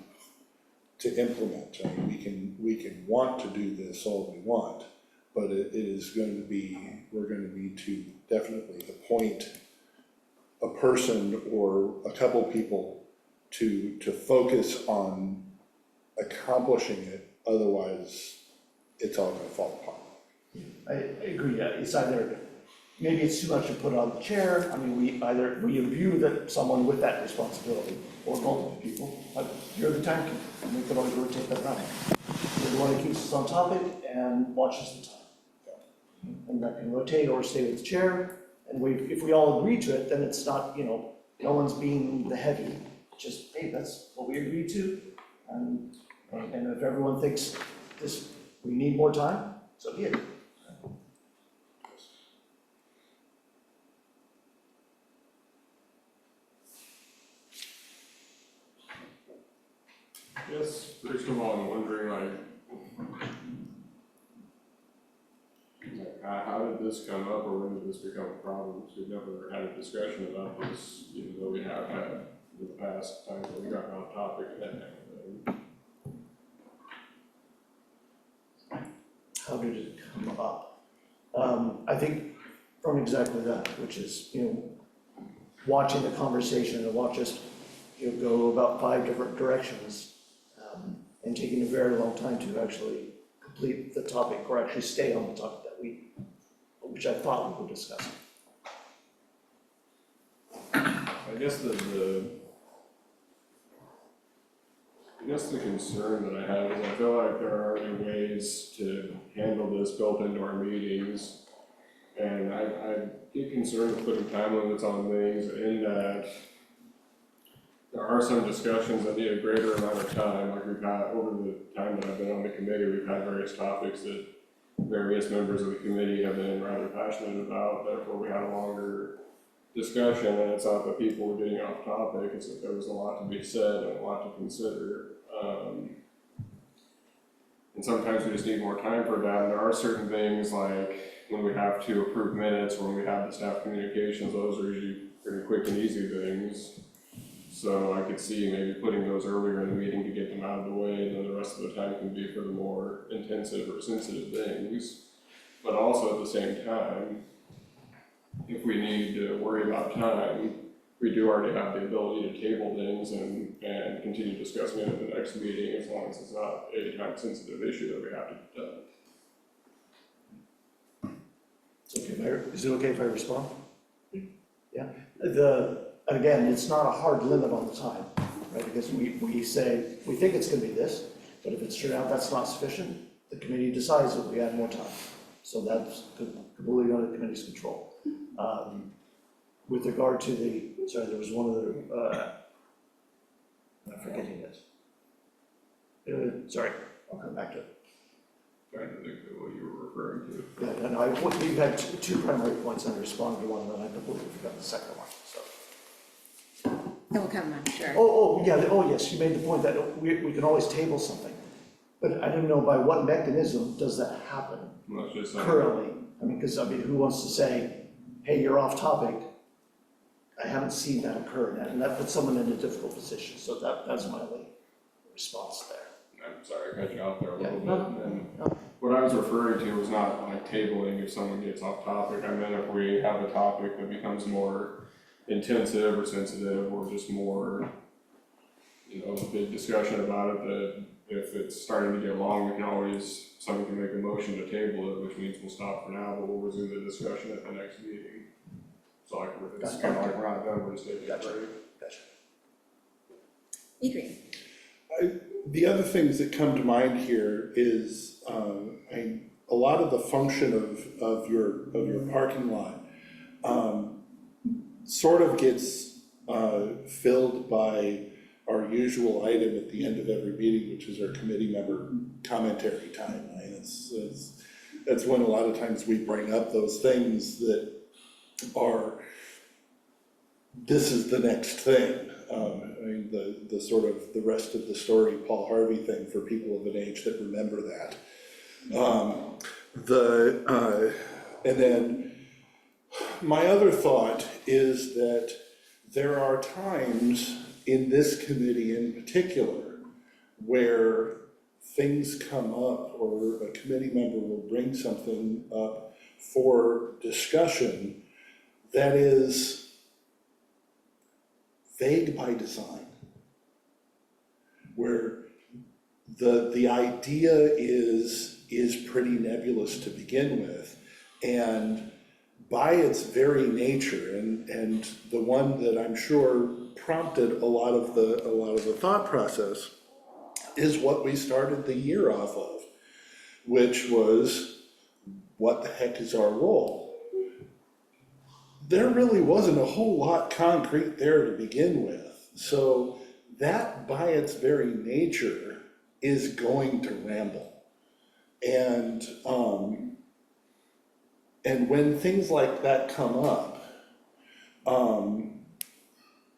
to implement. I mean, we can want to do this all we want, but we're going to need to definitely appoint a person or a couple people to focus on accomplishing it, otherwise it's all going to fall apart. I agree, yeah, it's either, maybe it's too much to put on the chair. I mean, we imbue that someone with that responsibility, or multiple people, like you're the timekeeper, and we can always rotate that around. You're the one who keeps us on topic and watches the time. And that can rotate or stay with the chair, and if we all agree to it, then it's not, no one's being the heavy, just, hey, that's what we agreed to, and if everyone thinks we need more time, so be it. Yes, first of all, I'm wondering how did this come up, or when did this become a problem? We've never had a discussion about this, even though we have had in the past times when we got off topic and that kind of thing. How did it come up? I think from exactly that, which is, watching the conversation and watch us, go about 5 different directions, and taking a very long time to actually complete the topic or actually stay on the topic which I thought we were discussing. I guess the concern that I have is I feel like there are already ways to handle this built into our meetings. And I get concerned with putting time limits on things in that there are some discussions that need a greater amount of time. Like we've had, over the time that I've been on the committee, we've had various topics that various members of the committee have been rather passionate about. Therefore, we had a longer discussion, and it's not that people were getting off topic, it's that there was a lot to be said and a lot to consider. And sometimes we just need more time for that. And there are certain things like when we have to approve minutes, or when we have the staff communications, those are usually pretty quick and easy things. So I could see maybe putting those earlier in the meeting to get them out of the way, and then the rest of the time can be for the more intensive or sensitive things. But also at the same time, if we need to worry about time, we do already have the ability to table things and continue discussing it at the next meeting, as long as it's not a time-sensitive issue that we have to do. Is it okay if I respond? Yeah. And again, it's not a hard limit on the time, right? Because we say, we think it's gonna be this, but if it's turned out that's not sufficient, the committee decides that we add more time. So that's completely under the committee's control. With regard to there was one other, I'm forgetting it. Sorry, I'll come back to it. Trying to think of what you were referring to. Yeah, and you had two primary points, and I responded to one, and then I completely forgot the second one, so. It will come, I'm sure. Yes, you made the point that we can always table something. But I didn't know by what mechanism does that happen Well, that's just currently? Because who wants to say, hey, you're off topic? I haven't seen that occur, and that puts someone in a difficult position, so that's my only response there. I'm sorry, I cut you off there a little bit. No, And no. what I was referring to was not like tabling if someone gets off topic. I meant if we have a topic that becomes more intensive or sensitive or just more, a big discussion about it, that if it's starting to get long, we can always, someone can make a motion to table it, which means we'll stop for now, but we'll resume the discussion at the next meeting. So like, it's kind of like we're not done, we're just taking a break. Gotcha. Adrian? The other things that come to mind here is, a lot of the function of your parking lot, sort of gets, filled by our usual item at the end of every meeting, which is our committee member commentary time. That's when a lot of times we bring up those things that are, this is the next thing. The sort of the rest of the story, Paul Harvey thing for people of an age that remember that. And then my other thought is that there are times in this committee in particular where things come up or a committee member will bring something up for discussion that is vague by design, where the idea is pretty nebulous to begin with, and by its very nature, and the one that I'm sure prompted a lot of the thought process is what we started the year off of, which was, what the heck is our role? There really wasn't a whole lot concrete there to begin with. So that by its very nature is going to ramble. And when things like that come up,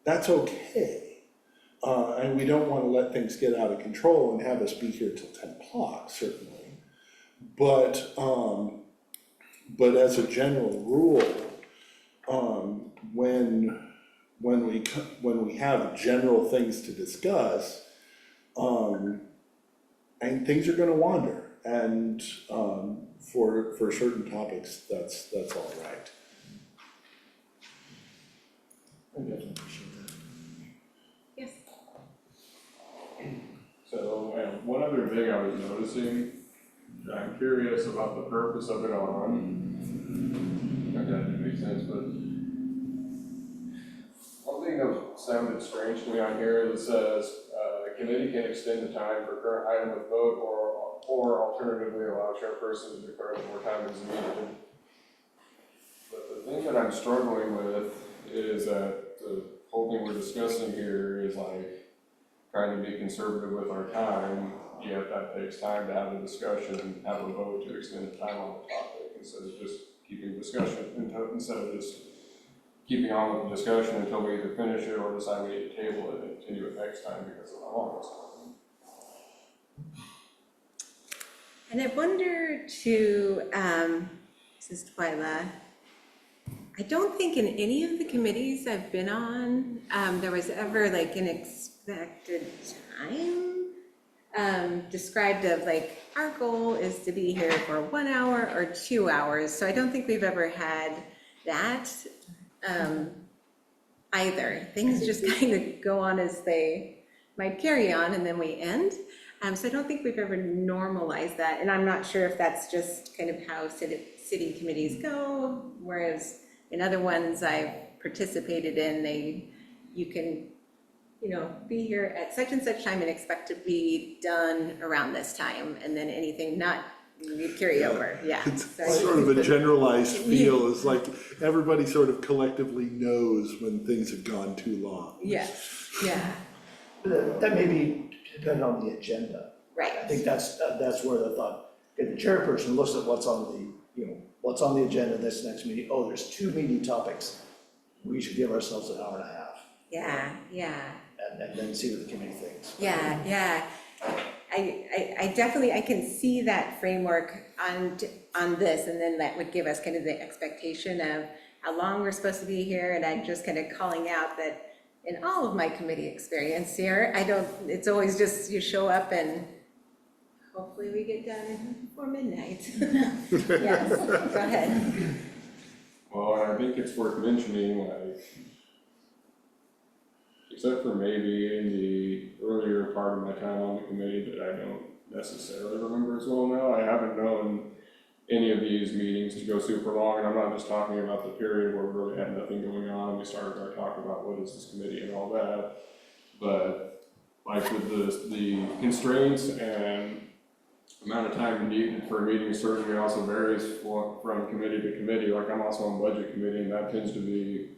that's okay. And we don't want to let things get out of control and have us be here till 10 o'clock, certainly. But as a general rule, when we have general things to discuss, and things are going to wander, and for certain topics, that's all right. I definitely appreciate that. Yes. So, one other thing I was noticing, I'm curious about the purpose of it on, that didn't make sense, but one thing that sounded strange to me on here that says, the committee can extend the time for current item of vote or alternatively allow chairperson to declare that more time is needed. But the thing that I'm struggling with is that the whole thing we're discussing here is like trying to be conservative with our time, yet that takes time to have a discussion and have a vote to extend the time on the topic instead of just keeping discussion, instead of just keeping on with the discussion until we either finish it or decide we need to table it and continue it next time because of how long it's going. And I wonder too, this is Twyla, I don't think in any of the committees I've been on, there was ever like an expected time described of like, our goal is to be here for 1 hour or 2 hours. So I don't think we've ever had that either. Things just kind of go on as they might carry on and then we end. So I don't think we've ever normalized that. And I'm not sure if that's just kind of how city committees go, whereas in other ones I've participated in, you can, be here at such and such time and expect to be done around this time, and then anything not, you carry over, yeah. It's sort of a generalized feel, it's like everybody sort of collectively knows when things have gone too long. Yes, yeah. That may be dependent on the agenda. Right. I think that's where the thought, if the chairperson looks at what's on what's on the agenda this next meeting, oh, there's 2 meeting topics, we should give ourselves an hour and a half, Yeah. and then see what the committee thinks. Yeah. I definitely, I can see that framework on this, and then that would give us kind of the expectation of how long we're supposed to be here, and I'm just kind of calling out that in all of my committee experience here, it's always just you show up and hopefully we get done before midnight. Yes, go ahead. Well, and I think it's worth mentioning, like, except for maybe in the earlier part of my time on the committee that I don't necessarily remember as well now, I haven't known any of these meetings to go super long, and I'm not just talking about the period where we really had nothing going on, and we started our talk about what is this committee and all that, but like with the constraints and amount of time needed for a meeting certainly also varies from committee to committee. Like, I'm also on budget committee, and that tends to be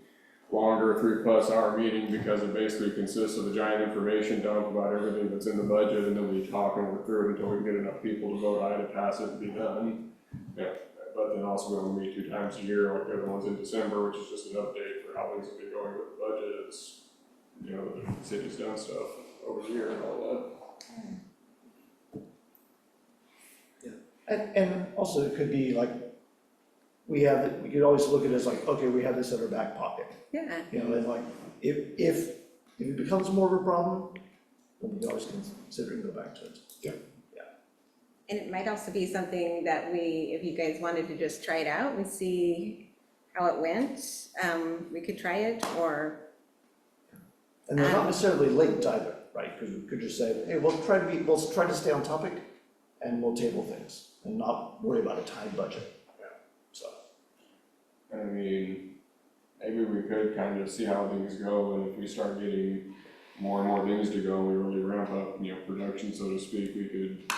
longer 3+ hour meeting because it basically consists of a giant information dump about everything that's in the budget, and then we talk and work through it until we get enough people to vote aye to pass it and be done. Yeah, but then also we only meet 2 times a year, like the other one's in December, which is just an update for how things have been going with the budget. It's, the city's done stuff over the year and all that. And also it could be like, we could always look at it as like, okay, we have this in our back pocket. Yeah. And like, if it becomes more of a problem, then we can always consider and go back to it. And it might also be something that if you guys wanted to just try it out and see how it went, we could try it, or. And they're not necessarily linked either, right? Because we could just say, hey, we'll try to stay on topic, and we'll table things and not worry about a tight budget. So. I mean, maybe we could kind of see how things go, and if we start getting more and more things to go, and we really ramp up, production, so to speak, we could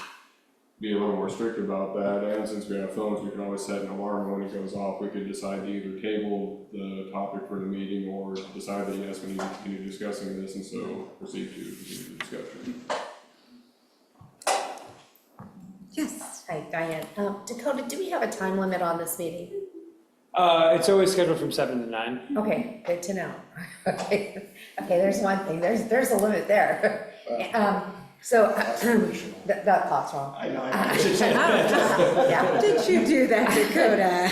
be a little more strict about that. And since we have phones, we can always set an alarm when it goes off. We could decide to either table the topic for the meeting or decide that yes, we need to continue discussing this, and so proceed to continue the discussion. Yes. Hi, Diane. Dakota, do we have a time limit on this meeting? It's always scheduled from 7 to 9. Okay, good to know. Okay, there's one thing, there's a limit there. So, that clock's wrong. I know. Yeah. Did you do that, Dakota?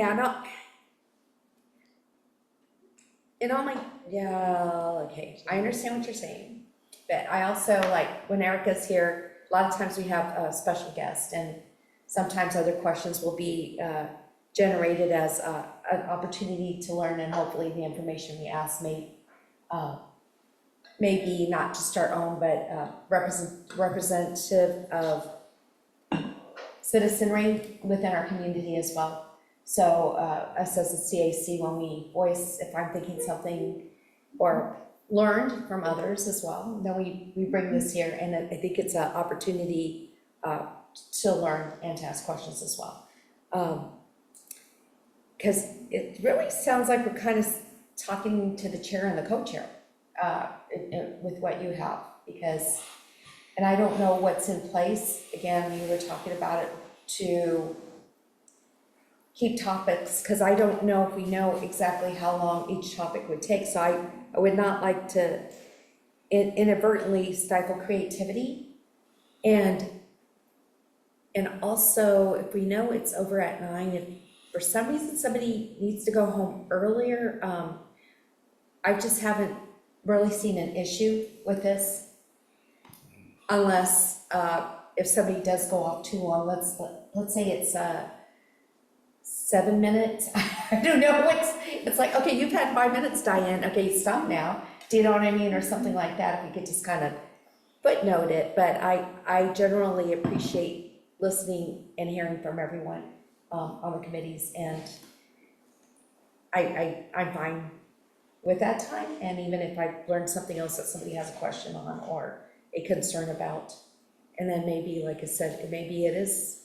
No. In all my, okay, I understand what you're saying, but I also, like, when Erica's here, a lot of times we have a special guest, and sometimes other questions will be generated as an opportunity to learn, and hopefully the information we ask may be not just our own, but representative of citizenry within our community as well. So us as a CAC, when we voice, if I'm thinking something or learned from others as well, then we bring this here, and I think it's an opportunity to learn and to ask questions as well. Because it really sounds like we're kind of talking to the chair and the co-chair with what you have, because, and I don't know what's in place, again, you were talking about it, to keep topics, because I don't know if we know exactly how long each topic would take, so I would not like to inadvertently stifle creativity. And also, if we know it's over at 9, if for some reason somebody needs to go home earlier, I just haven't really seen an issue with this. Unless, if somebody does go off too long, let's say it's 7 minutes. I don't know, it's like, okay, you've had 5 minutes, Diane, okay, stop now. Do you know what I mean? Or something like that, if we could just kind of footnote it. But I generally appreciate listening and hearing from everyone on the committees, and I'm fine with that time. And even if I learned something else that somebody has a question on or a concern about, and then maybe, like I said, maybe it is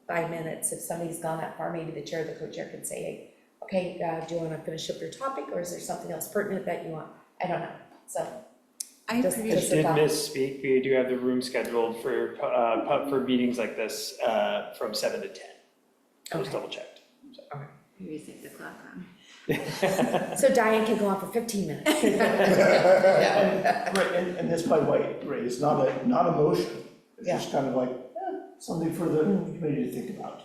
5 minutes. If somebody's gone that far, maybe the chair, the co-chair could say, hey, okay, do you want to finish up your topic, or is there something else pertinent that you want I don't know, so. I Just- I appreciate just a did thought. misspeak, we do have the room scheduled for meetings like this, from 7 to 10. Just Okay. double checked. maybe set the clock wrong. So Diane can go on for 15 minutes. Right, and this, by the way, Ray, is not a motion. It's Yeah. just kind of like, something for the committee to think about,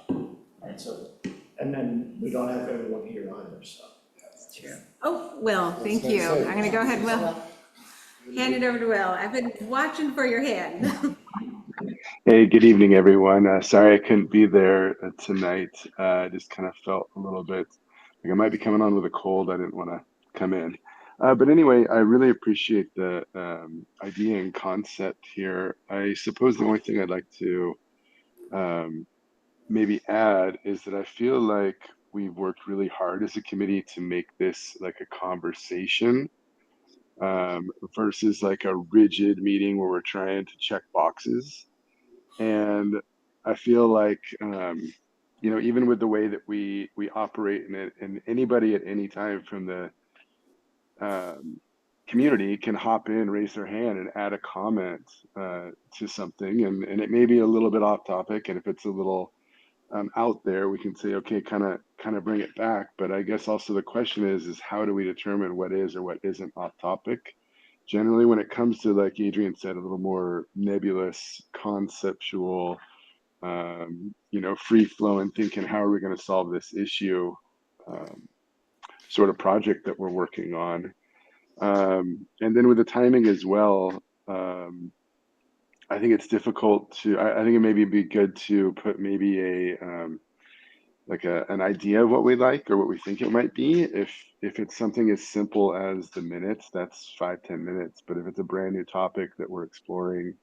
right? So, and then we don't have everyone here either, so. That's true. Oh, Will, thank you. I'm gonna go ahead, Will. Hand it over to Will. I've been watching for your hand. Hey, good evening, everyone. Sorry I couldn't be there tonight. I just kind of felt a little bit like I might be coming on with a cold. I didn't want to come in. But anyway, I really appreciate the idea and concept here. I suppose the only thing I'd like to maybe add is that I feel like we've worked really hard as a committee to make this like a conversation versus like a rigid meeting where we're trying to check boxes. And I feel like, even with the way that we operate in it, and anybody at any time from the community can hop in, raise their hand, and add a comment to something, and it may be a little bit off topic, and if it's a little out there, we can say, okay, kind of bring it back. But I guess also the question is how do we determine what is or what isn't off topic? Generally, when it comes to, like Adrian said, a little more nebulous, conceptual, free flowing thinking, how are we going to solve this issue sort of project that we're working on. And then with the timing as well, I think it's difficult I think it maybe be good to put maybe an idea of what we like or what we think it might be. If it's something as simple as the minutes, that's 5-10 minutes. But if it's a brand new topic that we're exploring,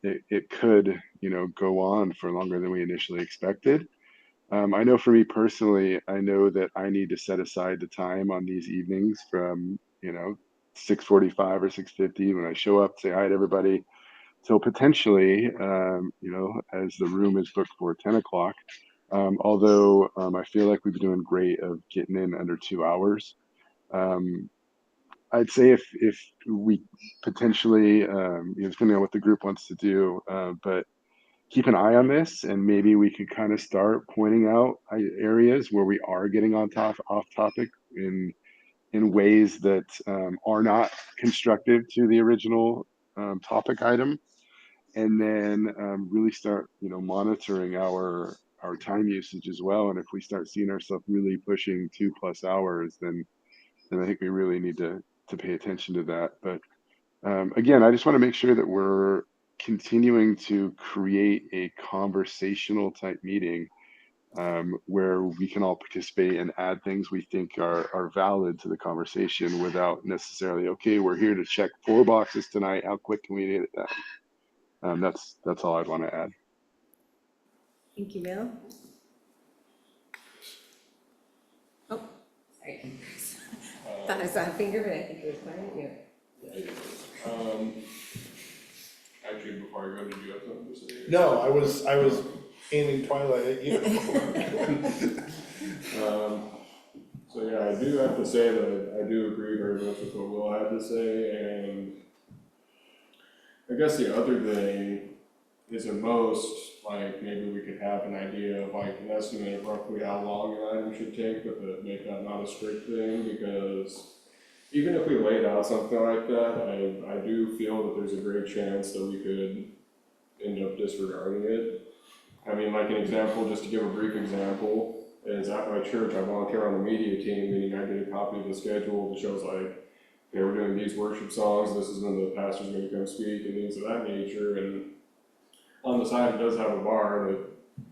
it could, go on for longer than we initially expected. I know for me personally, I know that I need to set aside the time on these evenings from, 6:45 or 6:50 when I show up, say hi to everybody, till potentially, as the room is booked for 10 o'clock. Although I feel like we've been doing great of getting in under 2 hours. I'd say if we potentially, depending on what the group wants to do, but keep an eye on this, and maybe we could kind of start pointing out areas where we are getting off topic in ways that are not constructive to the original topic item, and then really start monitoring our time usage as well. And if we start seeing ourselves really pushing 2+ hours, then I think we really need to pay attention to that. But again, I just want to make sure that we're continuing to create a conversational type meeting where we can all participate and add things we think are valid to the conversation without necessarily, okay, we're here to check 4 boxes tonight. How quick can we get it done? That's all I'd want to add. Thank you, Will. Oh, sorry. Thought I saw a finger, but I think it was mine. Yeah. Actually, before I go, did you have something to say? No, I was aiming Twilight at you. So yeah, I do have to say that I do agree very much with what Will had to say, and I guess the other thing is at most, like, maybe we could have an idea of like an estimate of roughly how long an item should take, but make that not a strict thing, because even if we laid out something like that, I do feel that there's a great chance that we could end up disregarding it. I mean, like an example, just to give a brief example, is at my church, I volunteer on the media team, meaning I get a copy of the schedule that shows like, okay, we're doing these worship songs, this is when the pastor's gonna come speak, and things of that nature. And on the side, it does have a bar that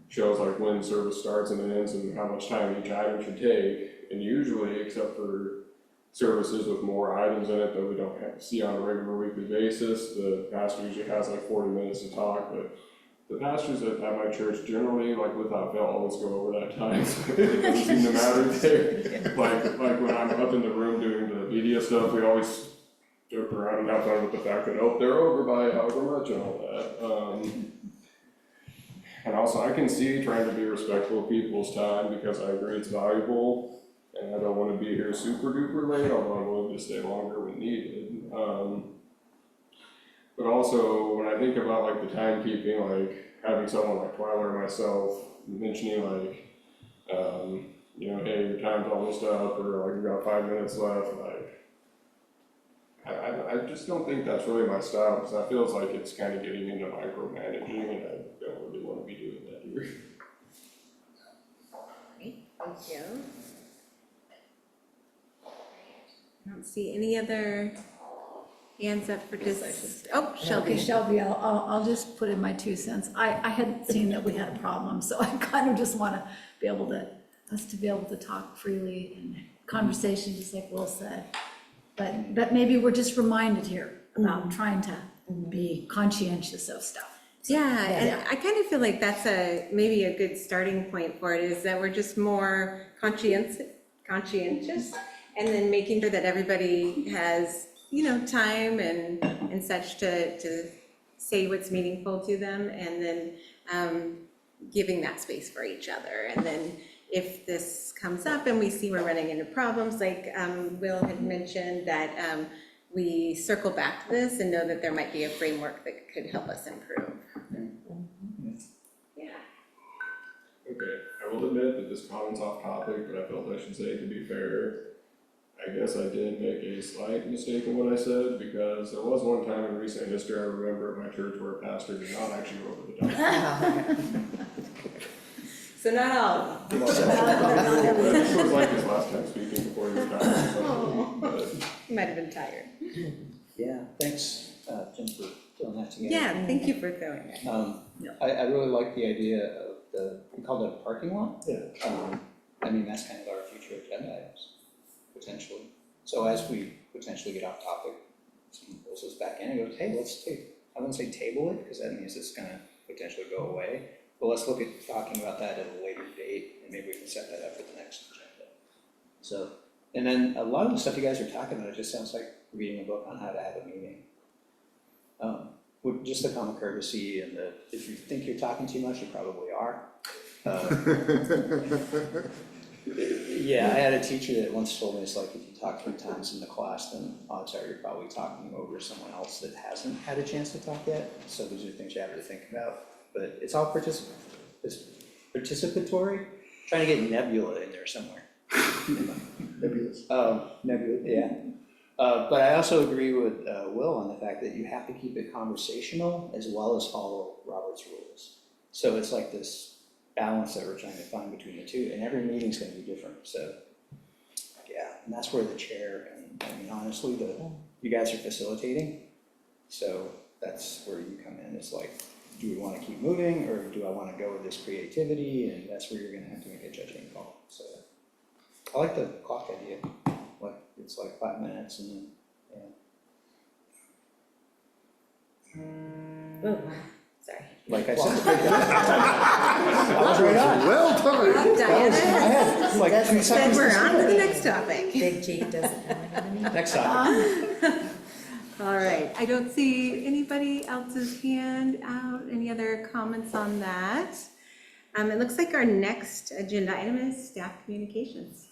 shows like when service starts and ends and how much time each item should take. And usually, except for services with more items in it that we don't see on a regular weekly basis, the pastor usually has like 40 minutes to talk. But the pastors at my church generally, like without fail, always go over that time. So it doesn't seem to matter there. Like when I'm up in the room doing the media stuff, we always joke around and have fun with the fact that, oh, they're over by however much and all that. And also, I can see trying to be respectful of people's time because I agree it's valuable. and I don't wanna be here super duper late, although I'm willing to stay longer when needed. But also, when I think about like the timekeeping, like having someone like Twyla or myself mentioning like, you know, hey, your time's almost up, or like, you got 5 minutes left, like, I just don't think that's really my style, because that feels like it's kind of getting into micromanaging, and I don't really want to be doing that here. Great, thank you. I don't see any other hands up for this. Oh, Okay, Shelby. Shelby, I'll just put in my 2 cents. I hadn't seen that we had a problem, so I kind of just want to be able to, us to be able to talk freely and conversation, just like Will said. But maybe we're just reminded here about trying to be conscientious of stuff. Yeah, and I kind of feel like that's maybe a good starting point for it, is that we're just more conscientious, and then making sure that everybody has, you know, time and such to say what's meaningful to them, and then giving that space for each other. And then if this comes up and we see we're running into problems, like Will had mentioned, that we circle back to this and know that there might be a framework that could help us improve. Yeah. Okay, I will admit that this comment's off topic, but I felt I should say, to be fair, I guess I did make a slight mistake in what I said, because there was one time in recent history I remember at my church where a pastor did not actually go over the top. So not all of them. This was like his last time speaking before he retired, but You might have been tired. Yeah, thanks, Tim, for throwing that together. Yeah, thank you for throwing it. I really like the idea of we called it a parking lot. Yeah. I mean, that's kind of our future agenda items, potentially. So as we potentially get off topic, someone pulls us back in and goes, hey, I wouldn't say table it, because that means it's gonna potentially go away. But let's look at talking about that at a later date, and maybe we can set that up for the next agenda. So, and then a lot of the stuff you guys are talking about, it just sounds like reading a book on how to have a meeting. With just the common courtesy and if you think you're talking too much, you probably are. Yeah, I had a teacher that once told me, it's like, if you talk 3 times in the class, then odds are you're probably talking over someone else that hasn't had a chance to talk yet. So those are things you have to think about. But it's all participatory, trying to get nebula in there somewhere. Nebulous. Nebula, yeah. But I also agree with Will on the fact that you have to keep it conversational as well as follow Robert's rules. So it's like this balance that we're trying to find between the two, and every meeting's gonna be different, so. Yeah, and that's where the chair, and I mean, honestly, you guys are facilitating, so that's where you come in. It's like, do we wanna keep moving, or do I wanna go with this creativity? And that's where you're gonna have to make a judgment call, so. I like the clock idea, like, it's like 5 minutes and then, yeah. Oh, sorry. Like I said. I was right on. Well timed. Diana I had like 2 said seconds. we're on to the next topic. Big G doesn't know. Next topic. All right, I don't see anybody else's hand out. Any other comments on that? It looks like our next agenda item is staff communications.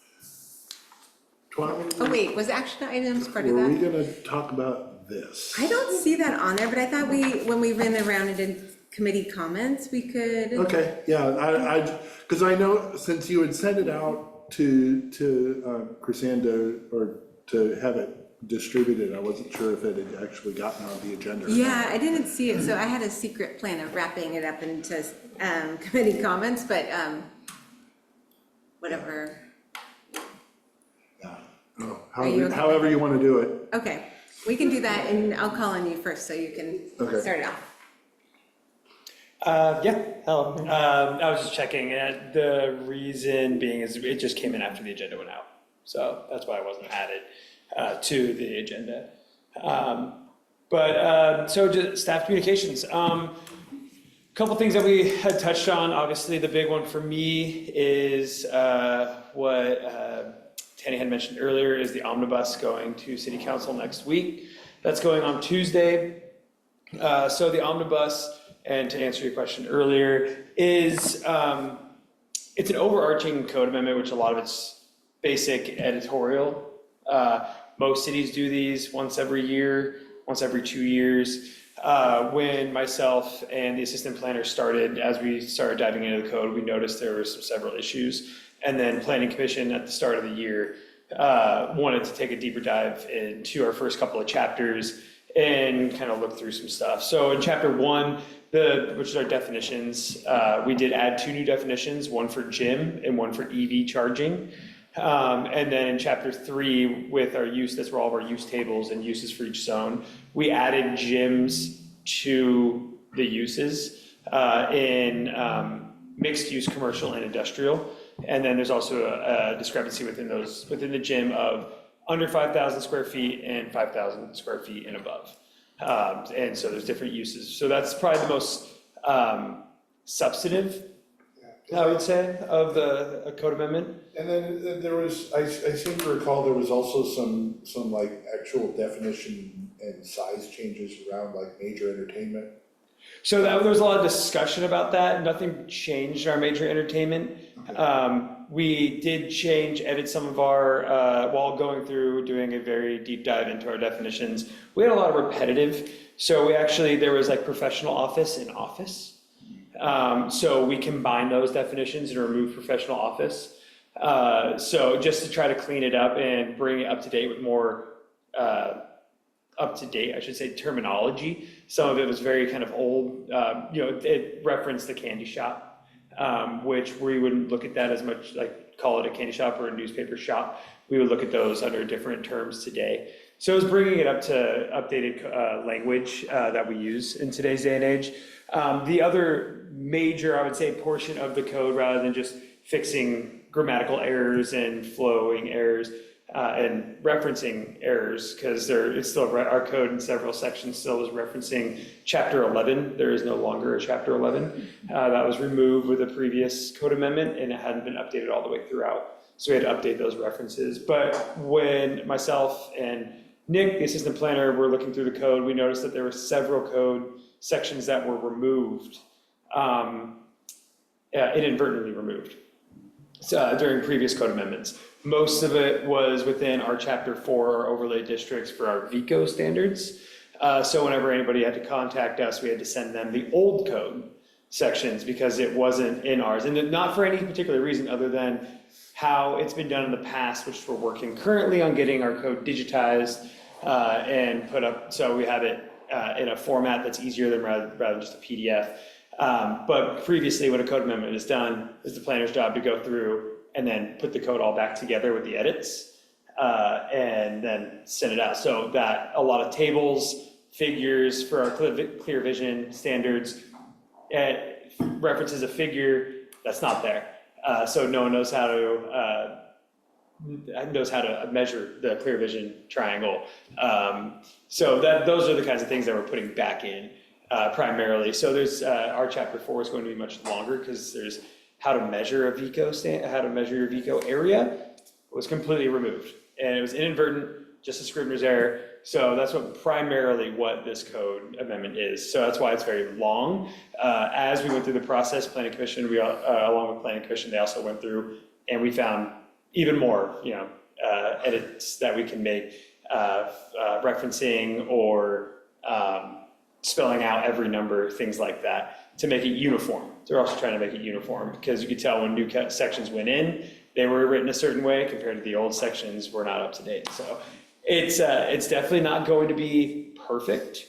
Oh, wait, was action items part of Were we that? gonna talk about this? I don't see that on there, but I thought when we ran around and did committee comments, we could. Okay, yeah, because I know, since you had sent it out to Crescendo, or to have it distributed, I wasn't sure if it had actually gotten on the agenda or not. Yeah, I didn't see it, so I had a secret plan of wrapping it up into committee comments, but Yeah. whatever. Oh, Are you okay? however you want to do it. Okay, we can do that, and I'll call on you first so you can Okay. start it off. Yeah, hello. I was just checking, and the reason being is it just came in after the agenda went out. So that's why it wasn't added to the agenda. So just staff communications. Couple things that we had touched on. Obviously, the big one for me is what Tanny had mentioned earlier, is the omnibus going to city council next week. That's going on Tuesday. So the omnibus, and to answer your question earlier, is it's an overarching code amendment, which a lot of it's basic editorial. Most cities do these once every year, once every 2 years. When myself and the assistant planner started, as we started diving into the code, we noticed there were several issues. And then Planning Commission at the start of the year wanted to take a deeper dive into our first couple of chapters and kind of look through some stuff. So in chapter 1, which is our definitions, we did add 2 new definitions, one for gym and one for EV charging. And then in chapter 3, with our use, that's where all of our use tables and uses for each zone, we added gyms to the uses in mixed use, commercial and industrial. And then there's also a discrepancy within the gym of under 5,000 square feet and 5,000 square feet and above. And so there's different uses. So that's probably the most substantive, I would say, of the code amendment. And then there was, I seem to recall there was also some like actual definition and size changes around like major entertainment. So there was a lot of discussion about that. Nothing changed in our major entertainment. Okay. We did edit some of our, while going through doing a very deep dive into our definitions, we had a lot of repetitive. So there was like professional office and office. So we combined those definitions and removed professional office. So just to try to clean it up and bring it up to date with more, I should say, terminology. Some of it was very kind of old, it referenced the candy shop, which we wouldn't look at that as much, like call it a candy shop or a newspaper shop. We would look at those under different terms today. So it was bringing it up to updated language that we use in today's day and age. The other major, I would say, portion of the code, rather than just fixing grammatical errors and flowing errors, and referencing errors, because it's still, our code in several sections still is referencing chapter 11. There is no longer a chapter 11. That was removed with a previous code amendment and it hadn't been updated all the way throughout. So we had to update those references. But when myself and Nick, the assistant planner, were looking through the code, we noticed that there were several code sections that were removed, inadvertently removed during previous code amendments. Most of it was within our chapter 4, our overlay districts for our VECO standards. So whenever anybody had to contact us, we had to send them the old code sections because it wasn't in ours. And not for any particular reason other than how it's been done in the past, which we're working currently on getting our code digitized and put up. So we have it in a format that's easier than rather than just a PDF. But previously, when a code amendment is done, it's the planner's job to go through and then put the code all back together with the edits, and then send it out. So that a lot of tables, figures for our clear vision standards, references a figure that's not there. So no one knows how to measure the clear vision triangle. So those are the kinds of things that we're putting back in primarily. So there's our chapter 4 is going to be much longer because there's how to measure a VECO how to measure your VECO area was completely removed, and it was inadvertent, just a Scrivener's error. So that's primarily what this code amendment is. So that's why it's very long. As we went through the process, Planning Commission, along with Planning Commission, they also went through and we found even more, edits that we can make, referencing or spelling out every number, things like that, to make it uniform. They're also trying to make it uniform because you could tell when new sections went in, they were written a certain way compared to the old sections were not up to date. So it's definitely not going to be perfect.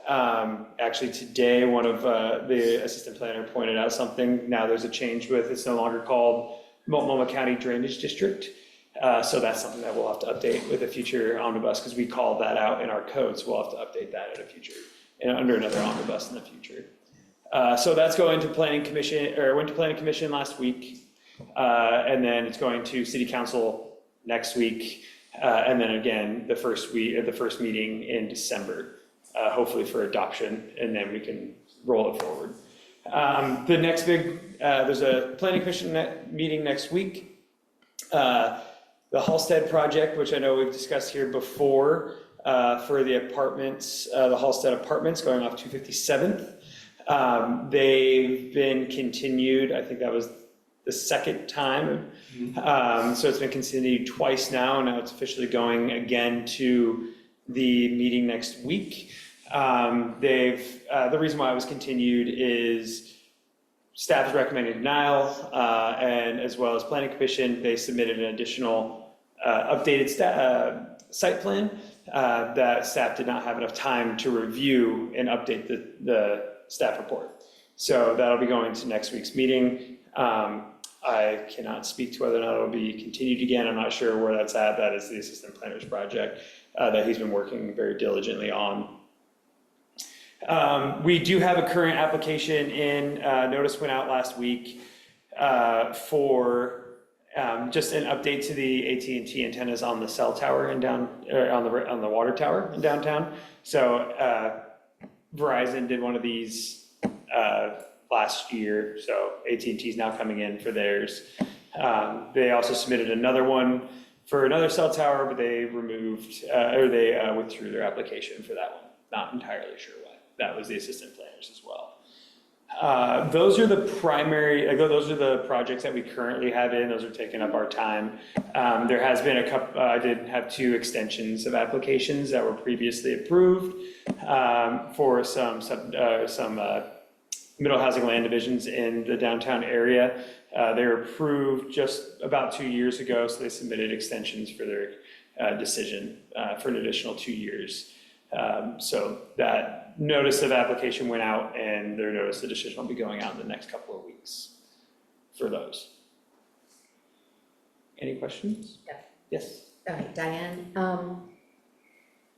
Actually today, one of the assistant planner pointed out something. Now there's a change it's no longer called Multnomah County Drainage District. So that's something that we'll have to update with a future omnibus because we called that out in our code. So we'll have to update that in a future, under another omnibus in the future. So that's going to Planning Commission, or went to Planning Commission last week. And then it's going to City Council next week. And then again, the first meeting in December, hopefully for adoption, and then we can roll it forward. The next there's a Planning Commission meeting next week. The Halstead project, which I know we've discussed here before, for the apartments, the Halstead apartments going off 257th. They've been continued. I think that was the second time. So it's been continued twice now, and now it's officially going again to the meeting next week. The reason why it was continued is staff is recommending denial, and as well as planning commission, they submitted an additional updated site plan that staff did not have enough time to review and update the staff report. So that'll be going to next week's meeting. I cannot speak to whether or not it'll be continued again. I'm not sure where that's at. That is the assistant planner's project that he's been working very diligently on. We do have a current application in, notice went out last week for just an update to the AT&T antennas on the cell tower and on the water tower in downtown. So Verizon did one of these last year, so AT&T is now coming in for theirs. They also submitted another one for another cell tower, but they removed, or they withdrew their application for that one. Not entirely sure why. That was the assistant planners as well. Those are the primary, those are the projects that we currently have in. Those are taking up our time. There has been a couple, I did have 2 extensions of applications that were previously approved for some middle housing land divisions in the downtown area. They were approved just about 2 years ago, so they submitted extensions for their decision for an additional 2 years. So that notice of application went out, and their notice of decision will be going out in the next couple of weeks for those. Any questions? Yeah. Yes. All right, Diane,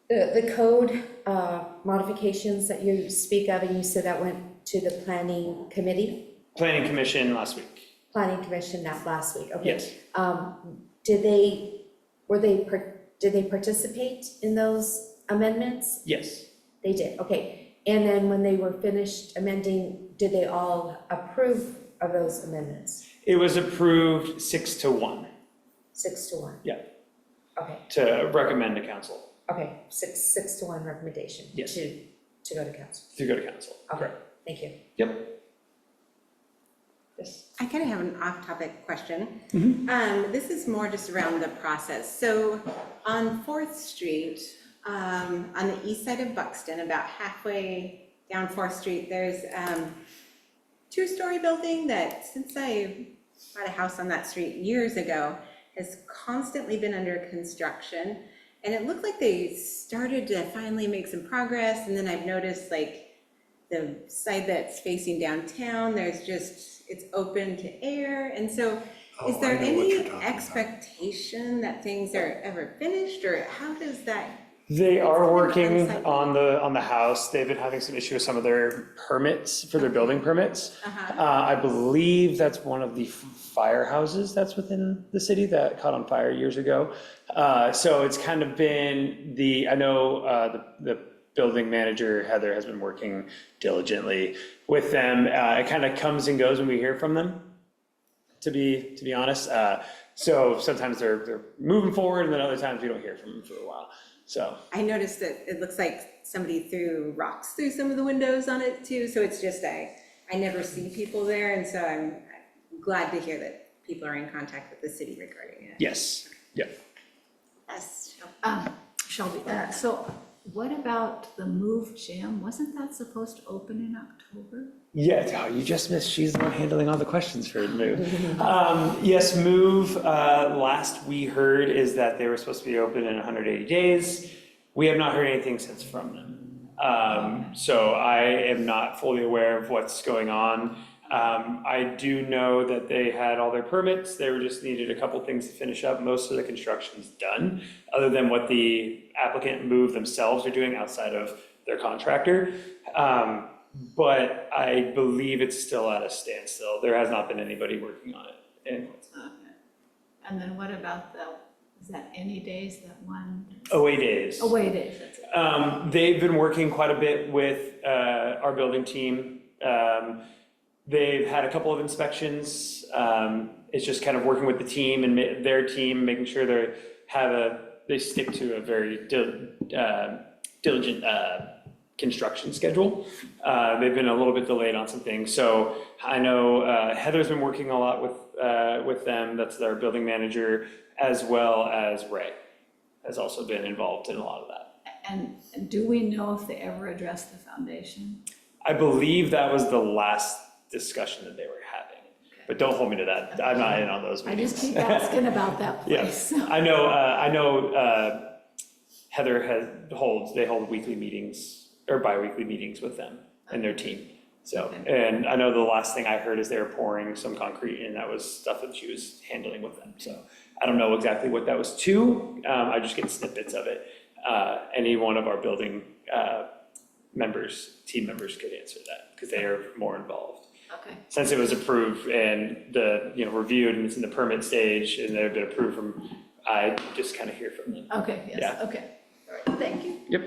the code modifications that you speak of, and you said that went to the planning committee? Planning commission last week. Planning commission, not last week, okay. Yes. Did they participate in those amendments? Yes. They did, okay. And then when they were finished amending, did they all approve of those amendments? It was approved 6-1. 6-1? Yeah. Okay, To recommend to council. okay, 6-1 recommendation? Yes. To go to council? To go to council. Okay, thank you. Yep. Yes. I kind of have an off-topic question. Mhm. This is more just around the process. So on 4th Street, on the east side of Buxton, about halfway down 4th Street, there's a 2-story building that, since I bought a house on that street years ago, has constantly been under construction. And it looked like they started to finally make some progress, and then I've noticed like the side that's facing downtown, it's open to air, and so is there any expectation that things are ever finished, or how does that? They It's are been working unsightly. on the house. They've been having some issue with some of their permits for their building permits. Uh-huh. I believe that's one of the firehouses that's within the city that caught on fire years ago. So it's kind of been I know the building manager, Heather, has been working diligently with them. It kind of comes and goes when we hear from them, to be honest. So sometimes they're moving forward, and then other times we don't hear from them for a while. So I noticed that it looks like somebody threw rocks through some of the windows on it too, so it's just, I never see people there, and so I'm glad to hear that people are in contact with the city regarding it. yes, yeah. Yes. Shelby, so what about the Move Gym? Wasn't that supposed to open in October? Yeah, you just missed, she's the one handling all the questions for Move. Yes, Move, last we heard is that they were supposed to be open in 180 days. We have not heard anything since from them. So I am not fully aware of what's going on. I do know that they had all their permits. They just needed a couple things to finish up. Most of the construction's done, other than what the applicant Move themselves are doing outside of their contractor. But I believe it's still at a standstill. There has not been anybody working on it. Okay. And then what about is that any days, that one? Away days. Away days, that's it. They've been working quite a bit with our building team. They've had a couple of inspections. It's just kind of working with the team and their team, making sure they stick to a very diligent construction schedule. They've been a little bit delayed on some things. So I know Heather's been working a lot with them. That's their building manager, as well as Ray has also been involved in a lot of that. And do we know if they ever addressed the foundation? I believe that was the last discussion that they were having, but don't hold me to that. I'm not in on those I meetings. just keep asking about that place. Yeah, I know Heather they hold weekly meetings or bi-weekly meetings with them and their team. So, and I know the last thing I heard is they were pouring some concrete, and that was stuff that she was handling with them. So I don't know exactly what that was to. I just get snippets of it. Any one of our building team members could answer that, because they are more involved. Okay. Since it was approved and reviewed and it's in the permit stage and they've been approved I just kind of hear from them. Okay, yes, Yeah. okay. All right, thank you. Yep.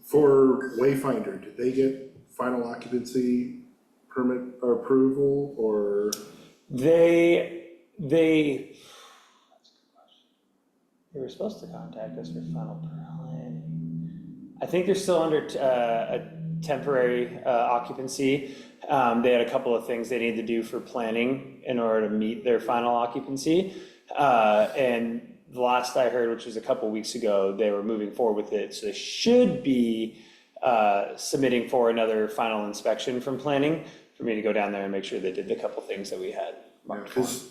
For Wayfinder, did they get final occupancy permit approval, or? They were supposed to contact us for final planning. I think they're still under a temporary occupancy. They had a couple of things they needed to do for planning in order to meet their final occupancy. And the last I heard, which was a couple weeks ago, they were moving forward with it. So they should be submitting for another final inspection from planning for me to go down there and make sure they did the couple things that we had marked for. Because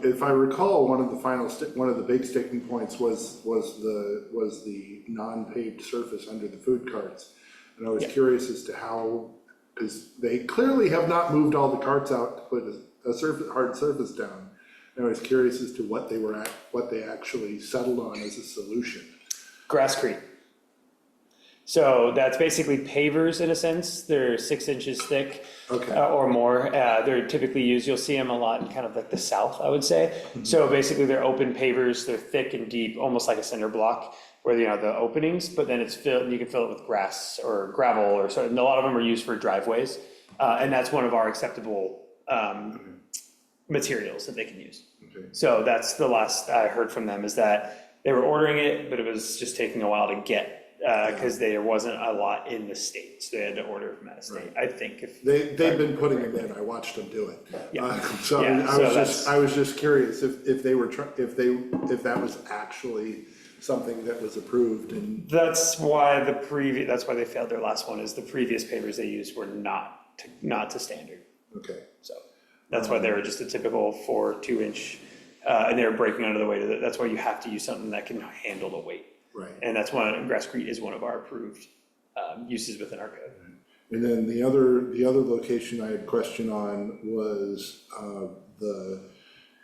if I recall, one of the big sticking points was the non-paved surface under the food carts. And I was curious as to how, because they clearly have not moved all the carts out to put a hard surface down. And I was curious as to what they actually settled on as a solution. Grasscrete. So that's basically pavers in a sense. They're 6 inches thick or more. They're typically used, you'll see them a lot in kind of like the south, I would say. Mm-hmm. So basically they're open pavers, they're thick and deep, almost like a cinder block where the openings, but then it's filled, you can fill it with grass or gravel or so. And a lot of them are used for driveways. And that's one of our acceptable materials that they can use. Okay. So that's the last I heard from them, is that they were ordering it, but it was just taking a while to get because there wasn't a lot in the state, so they had to order from out of state. Right. I think if they've been putting them in, I watched them do it. Yeah. I was just curious if they were if that was actually something that was approved. And that's why they failed their last one, is the previous pavers they used were not to standard. Okay. So that's why they were just a typical 2 inch, and they were breaking under the weight of it. That's why you have to use something that can handle the weight. Right. And that's why Grasscrete is one of our approved uses within our code. And then the other location I had a question on was the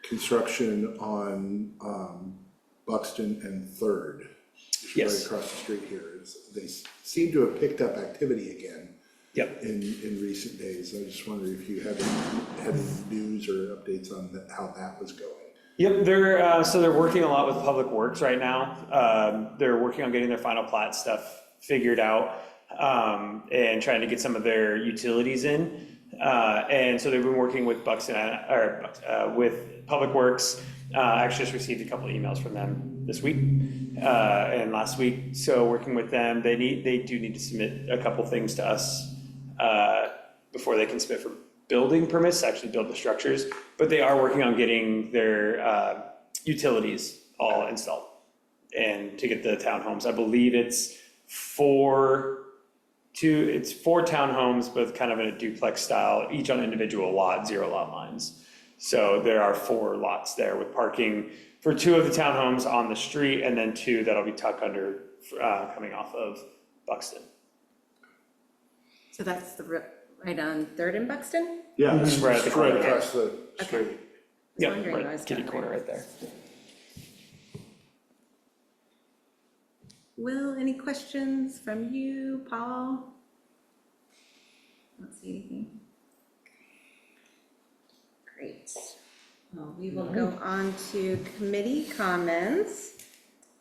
construction on Buxton and Third, which is right across the street here. They seem to have picked up activity again. Yep. In recent days. I just wondered if you had any news or updates on how that was going. Yep, they're working a lot with Public Works right now. They're working on getting their final plat stuff figured out and trying to get some of their utilities in. And so they've been working with with Public Works. I actually just received a couple of emails from them this week and last week. So working with them, they do need to submit a couple things to us before they can submit for building permits to actually build the structures, but they are working on getting their utilities all installed and to get the townhomes. I believe it's 4 townhomes, but kind of in a duplex style, each on individual lot, 0 lot lines. So there are 4 lots there with parking for 2 of the townhomes on the street, and then 2 that'll be tucked under coming off of Buxton. So that's right on Third and Buxton? Yeah, it's right across the street. Yep, right, kitty corner right there. Will, any questions from you, Paul? I don't see anything. Great. Well, we will go on to committee comments.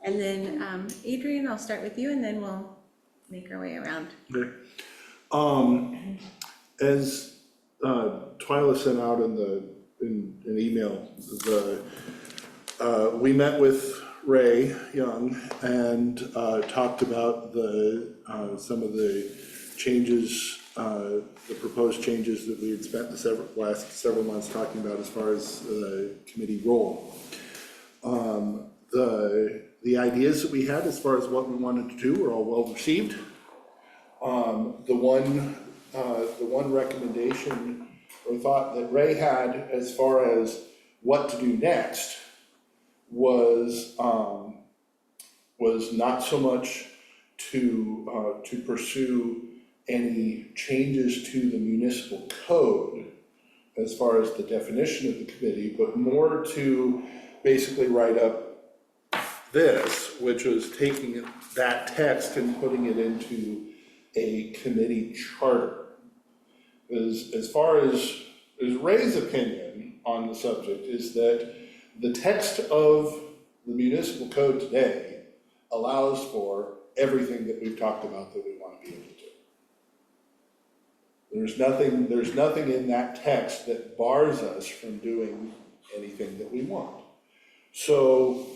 And then Adrian, I'll start with you and then we'll make our way around. Okay. As Twyla sent out in an email, we met with Ray Young and talked about some of the changes, the proposed changes that we had spent the last several months talking about as far as the committee role. The ideas that we had as far as what we wanted to do were all well received. The one recommendation or thought that Ray had as far as what to do next was not so much to pursue any changes to the municipal code as far as the definition of the committee, but more to basically write up this, which was taking that text and putting it into a committee charter. As far as Ray's opinion on the subject is that the text of the municipal code today allows for everything that we've talked about that we want to be able to do. There's nothing in that text that bars us from doing anything that we want. So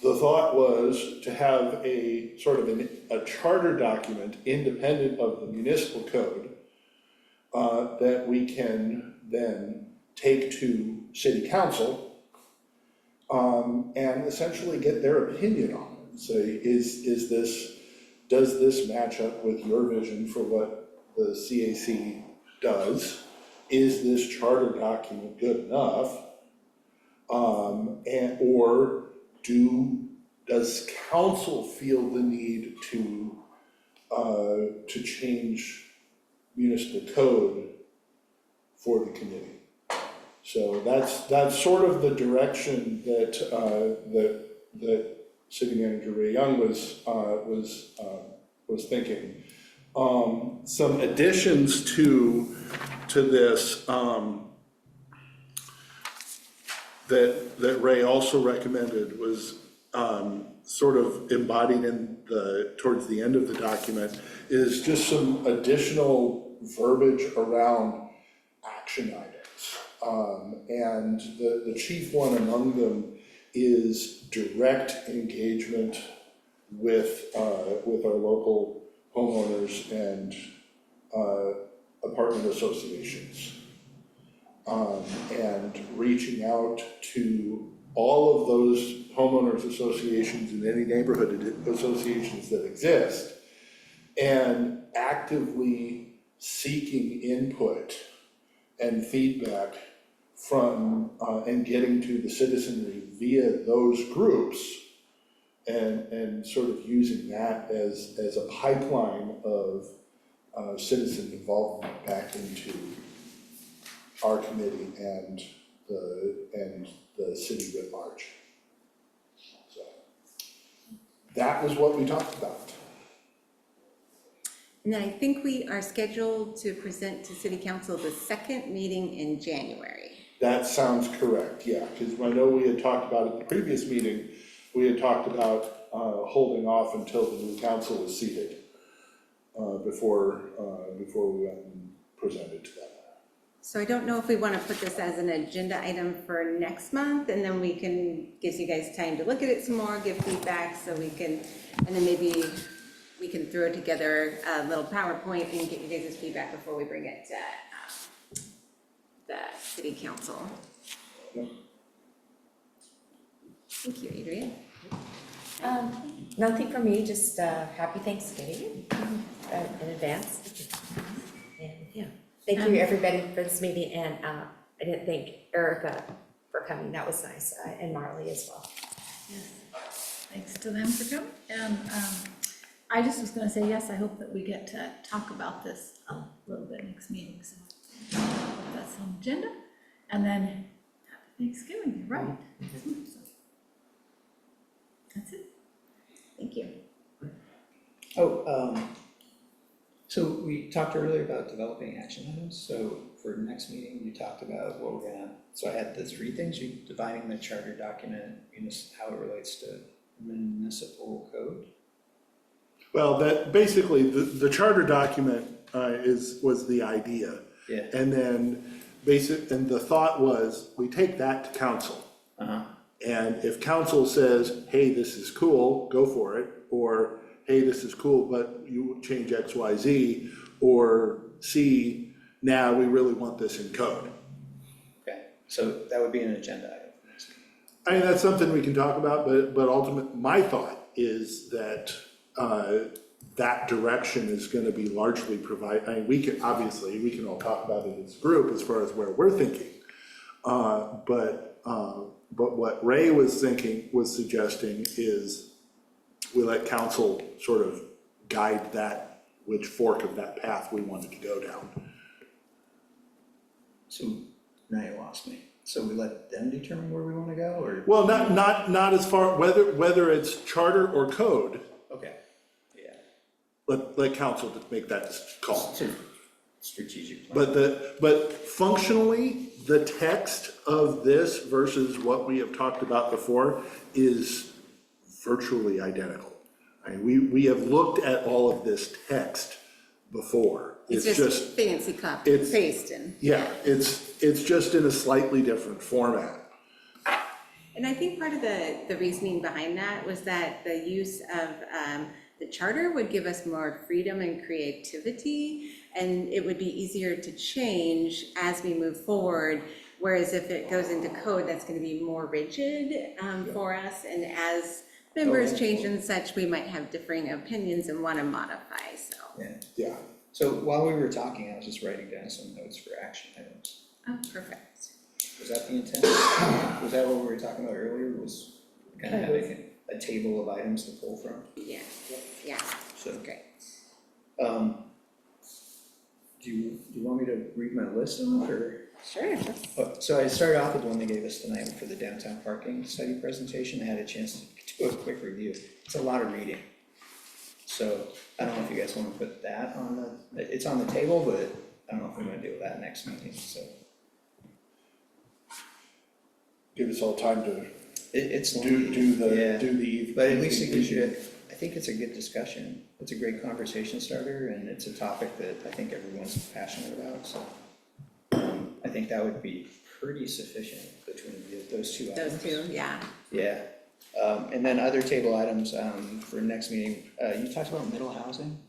the thought was to have a sort of a charter document independent of the municipal code that we can then take to city council and essentially get their opinion on it. Say, does this match up with your vision for what the CAC does? Is this charter document good enough? Or does council feel the need to change municipal code for the committee? So that's sort of the direction that City Manager Ray Young was thinking. Some additions to this that Ray also recommended was sort of embodied in towards the end of the document is just some additional verbiage around action items. And the chief one among them is direct engagement with our local homeowners and apartment associations. And reaching out to all of those homeowners associations and any neighborhood associations that exist and actively seeking input and feedback from and getting to the citizenry via those groups and sort of using that as a pipeline of citizen involvement back into our committee and the city writ large. So that was what we talked about. And I think we are scheduled to present to city council the second meeting in January. That sounds correct, yeah, because I know we had talked about at the previous meeting, we had talked about holding off until the new council was seated before we went and presented to them. So I don't know if we want to put this as an agenda item for next month, and then we can, gives you guys time to look at it some more, give feedback, so we can, and then maybe we can throw together a little PowerPoint and get you guys' feedback before we bring it to the city council. Yep. Thank you, Adrian. Nothing for me, just happy Thanksgiving in advance. And yeah, thank you everybody for this meeting, and I didn't thank Erica for coming, that was nice, and Marley as well. Yes, thanks to them for coming. And I just was gonna say, yes, I hope that we get to talk about this a little bit next meeting, so that's on the agenda. And then happy Thanksgiving, you're right. So, that's it. Thank you. So we talked earlier about developing action items, so for next meeting, you talked about what we're gonna, so I had the three things, you defining the charter document, how it relates to municipal code. Well, that basically, the charter document was the idea. Yeah. And then and the thought was, we take that to council. Uh-huh. And if council says, hey, this is cool, go for it, or hey, this is cool, but you change X, Y, Z, or C, now we really want this in code. Okay, so that would be an agenda item. I mean, that's something we can talk about, but ultimate, my thought is that, that direction is gonna be largely I mean, we can all talk about it as a group as far as where we're thinking. But what Ray was suggesting is we let council sort of guide that, which fork of that path we wanted to go down. So now you lost me. So we let them determine where we want to go, or? Well, not as far, whether it's charter or code, Okay, yeah. let council make that call. It's a strategic plan. But functionally, the text of this versus what we have talked about before is virtually identical. I mean, we have looked at all of this text before. It's just fancy copy and paste and. Yeah, it's just in a slightly different format. And I think part of the reasoning behind that was that the use of the charter would give us more freedom and creativity, and it would be easier to change as we move forward. Whereas if it goes into code, that's going to be more rigid for us, and as members change and such, we might have differing opinions and want to modify, so. Yeah. So while we were talking, I was just writing down some notes for action items. Oh, perfect. Was that the intent? Was that what we were talking about earlier, was kind of having a table of items to pull from? Yeah, So, great. do you want me to read my list off, or? Sure. So I started off with the one they gave us tonight for the downtown parking study presentation. I had a chance to do a quick review. It's a lot of reading. So I don't know if you guys want to put that on it's on the table, but I don't know if we're gonna do that next meeting, so. Give us all time to It's do the yeah. But at least it gives you, I think it's a good discussion. It's a great conversation starter, and it's a topic that I think everyone's passionate about, so. I think that would be pretty sufficient between those two items. Those two, yeah. Yeah, and then other table items, for next meeting, you talked about middle housing,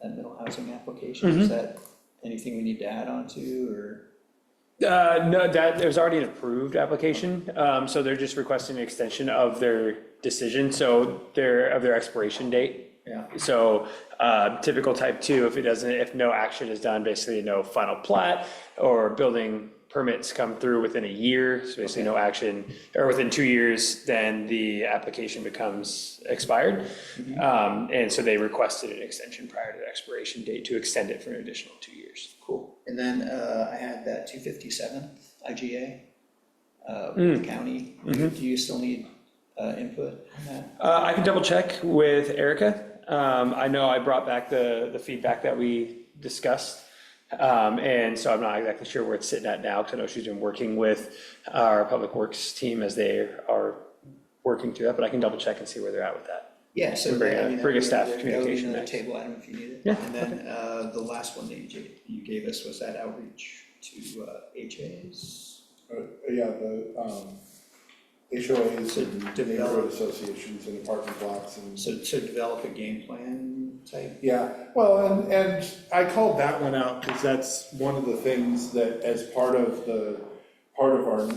that middle housing application, is that anything we need to add on to, or? No, there's already an approved application, so they're just requesting an extension of their decision, so of their expiration date. Yeah. So, typical type 2, if no action is done, basically no final plat or building permits come through within a year, so basically no action, or within 2 years, then the application becomes expired. And so they requested an extension prior to the expiration date to extend it for an additional 2 years. Cool. And then, I had that 257 IGA, with the county. Do you still need, input on that? I can double check with Erica. I know I brought back the feedback that we discussed. And so I'm not exactly sure where it's sitting at now, because I know she's been working with our public works team as they are working through that, but I can double check and see where they're at with that. Yeah, so Bring a staff that would be communication another next. table item if you need it. Yeah, And then, the last one that you gave us was that outreach to, HAs? Yeah, the HOAs and develop- neighborhood associations and apartment blocks and. So develop a game plan type? Yeah, well, and I called that one out because that's one of the things that as part of our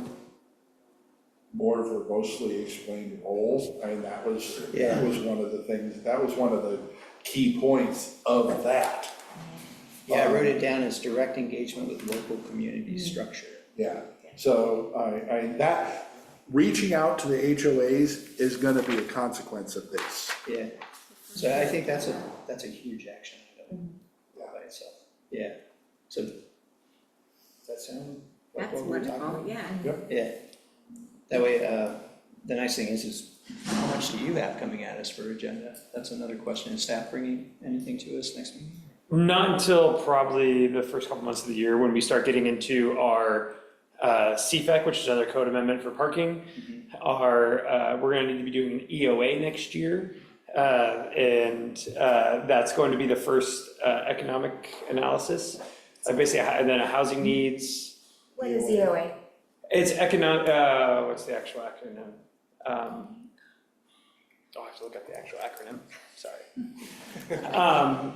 more verbosely explained role, I mean, that was one of the things, that was one of the key points of that. Yeah, I wrote it down as direct engagement with local community structure. Yeah, so that, reaching out to the HOAs is gonna be a consequence of this. Yeah, so I think that's a huge action item by itself. Yeah, so does that sound like That's what we're talking about? wonderful, yeah. Yeah, that way, the nice thing is how much do you have coming at us for agenda? That's another question. Is staff bringing anything to us next meeting? Not until probably the first couple months of the year, when we start getting into our CFAC, which is another code amendment for parking. We're gonna need to be doing an EOA next year. And that's going to be the first economic analysis. Basically, and then a housing needs. What is EOA? It's what's the actual acronym? I have to look up the actual acronym, sorry.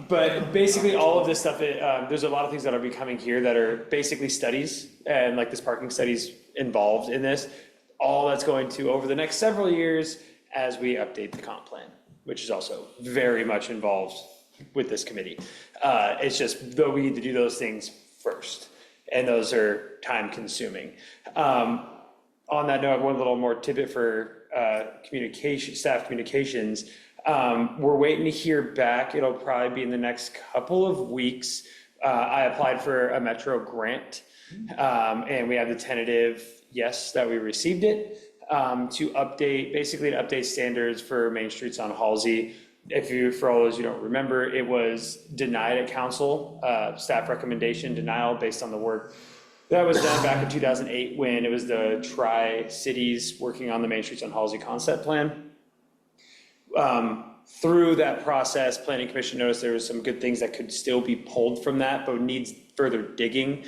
But basically, all of this stuff, there's a lot of things that are becoming here that are basically studies, and like this parking studies involved in this. All that's going to, over the next several years, as we update the comp plan, which is also very much involved with this committee. It's just, though we need to do those things first, and those are time consuming. On that note, one little more tidbit for staff communications. We're waiting to hear back. It'll probably be in the next couple of weeks. I applied for a Metro grant, and we have the tentative yes that we received it, to update standards for main streets on Halsey. For all those who don't remember, it was denied at council, staff recommendation denial based on the work that was done back in 2008 when it was the Tri-Cities working on the Main Streets on Halsey concept plan. Through that process, Planning Commission noticed there was some good things that could still be pulled from that, but needs further digging,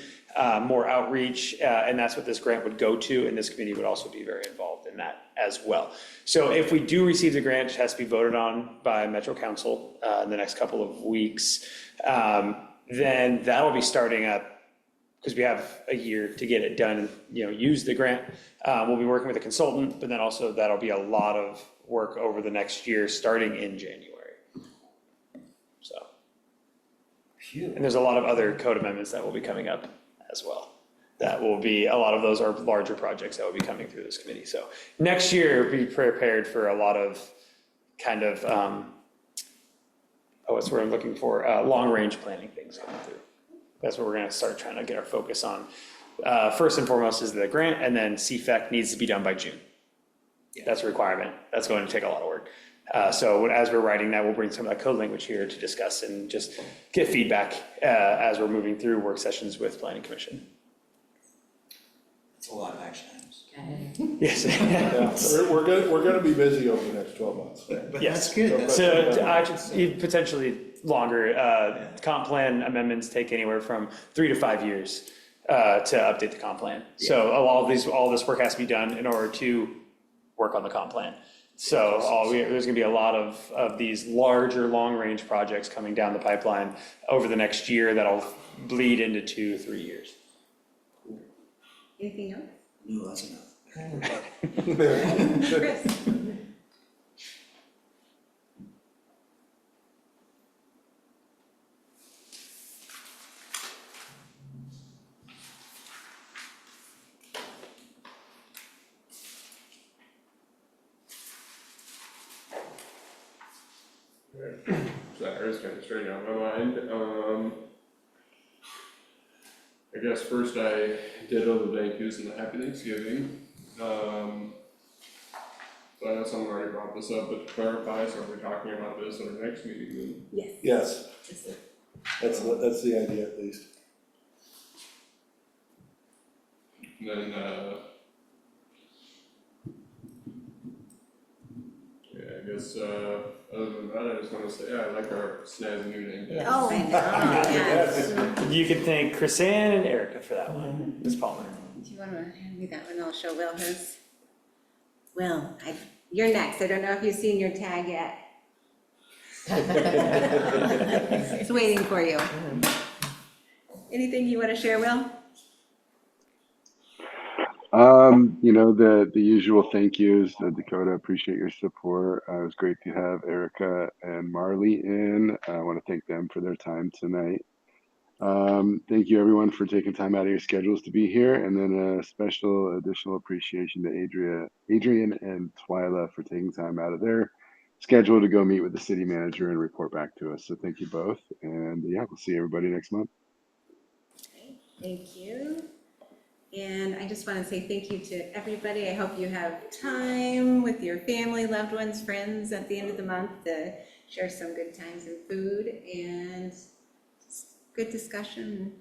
more outreach, and that's what this grant would go to, and this committee would also be very involved in that as well. So if we do receive the grant, it has to be voted on by Metro Council in the next couple of weeks, then that'll be starting up, because we have a year to get it done, use the grant. We'll be working with a consultant, but then also that'll be a lot of work over the next year, starting in January. So, and there's a lot of other code amendments that will be coming up as well. That will be, a lot of those are larger projects that will be coming through this committee. So next year, be prepared for a lot of kind of, what's what I'm looking for, long-range planning things coming through. That's what we're gonna start trying to get our focus on. First and foremost is the grant, and then CFEC needs to be done by June. That's a requirement. That's going to take a lot of work. So as we're writing that, we'll bring some of that code language here to discuss and just get feedback as we're moving through work sessions with Planning Commission. It's a lot of action items. Yes. Yeah, we're gonna be busy over the next 12 months. But Yes. that's good. So potentially longer, comp plan amendments take anywhere from 3 to 5 years to update the comp plan. So all this work has to be done in order to work on the comp plan. So there's gonna be a lot of these larger, long-range projects coming down the pipeline over the next year that'll bleed into 2-3 years. Anything else? No, that's enough. Chris? Sorry, I was kind of straight out of my mind. I guess first I ditto the thank yous and the happy Thanksgiving. So I know someone already brought this up, but to clarify, so are we talking about this at our next meeting then? Yes. Yes, that's the idea at least. And then, yeah, I guess, other than that, I just wanna say, I like our snazzy new name. Yes. Oh, I know, yes. You can thank Chrisanne and Erica for that one, Ms. Palmer. Do you want to hand me that one? I'll show Will his. Will, you're next. I don't know if you've seen your tag yet. It's waiting for you. Anything you want to share, Will? The usual thank yous. Dakota, appreciate your support. It was great to have Erica and Marley in. I want to thank them for their time tonight. Thank you everyone for taking time out of your schedules to be here, and then a special additional appreciation to Adrian and Twyla for taking time out of their schedule to go meet with the city manager and report back to us. So thank you both, and yeah, we'll see everybody next month. Okay, thank you. And I just want to say thank you to everybody. I hope you have time with your family, loved ones, friends at the end of the month to share some good times and food, and good discussion.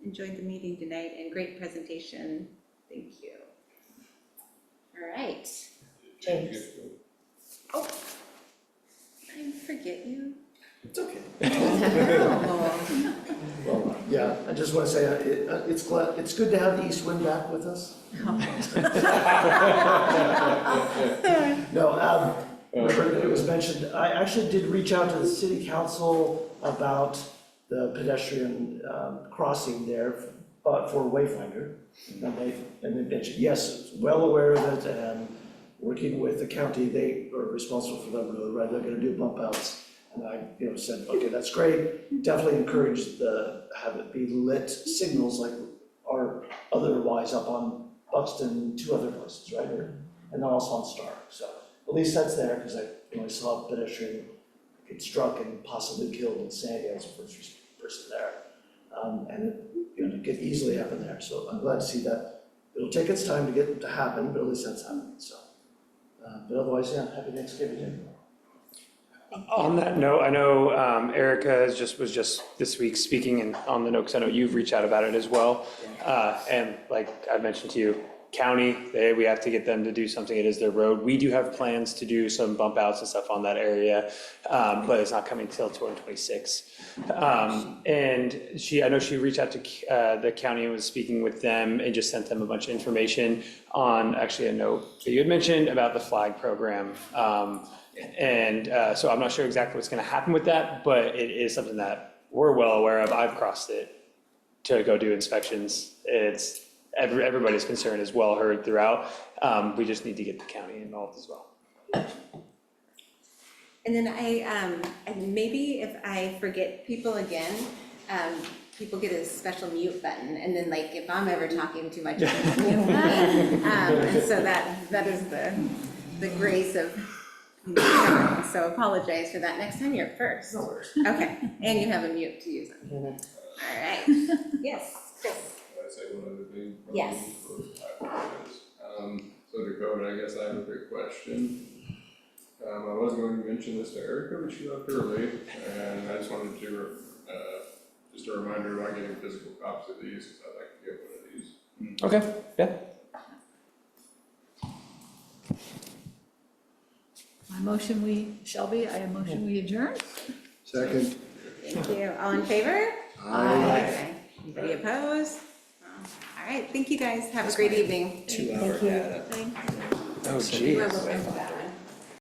Enjoyed the meeting tonight and great presentation. Thank you. All right. James. Oh, I forget you. It's okay. Oh. Yeah, I just want to say, it's good to have the east wind back with us. No, remember it was mentioned, I actually did reach out to the city council about the pedestrian crossing there, but for Wayfinder. And they mentioned, yes, well aware of it, and working with the county, they are responsible for that road, right? They're gonna do bump outs. And I, said, okay, that's great. Definitely encourage have it be lit signals like are otherwise up on Buxton, 2 other places, right? And also on Star. So at least that's there, because I saw a pedestrian get struck and possibly killed in Sandy. I was the first person there. And it could easily happen there. So I'm glad to see that. It'll take its time to get it to happen, but at least that's happening. So, but otherwise, yeah, happy Thanksgiving. On that note, I know Erica was just this week speaking on the note, because I know you've reached out about it as well. And like I mentioned to you, county, we have to get them to do something. It is their road. We do have plans to do some bump outs and stuff on that area, but it's not coming till 2026. And I know she reached out to the county and was speaking with them and just sent them a bunch of information on actually a note that you had mentioned about the flag program. So I'm not sure exactly what's going to happen with that, but it is something that we're well aware of. I've crossed it to go do inspections. It's everybody's concern is well heard throughout. We just need to get the county involved as well. And then and maybe if I forget people again, people get a special mute button, and then like if I'm ever talking too much, and so that is the grace of. So apologize for that. Next time you're first. No worries. Okay, and you have a mute to use them. All right. Yes, Chris. Can I say one other thing? Yes. So Dakota, I guess I have a quick question. I was going to mention this to Erica, but she left early, and I just wanted to, just a reminder about getting physical copies of these, because I'd like to get one of these. Okay, yeah. My motion Shelby, I motion we adjourn? Second. Thank you. All in favor? Aye. Anybody opposed? All right, thank you guys. Have a great evening. 2 hour data. Thank you. Oh, geez. We'll look into that.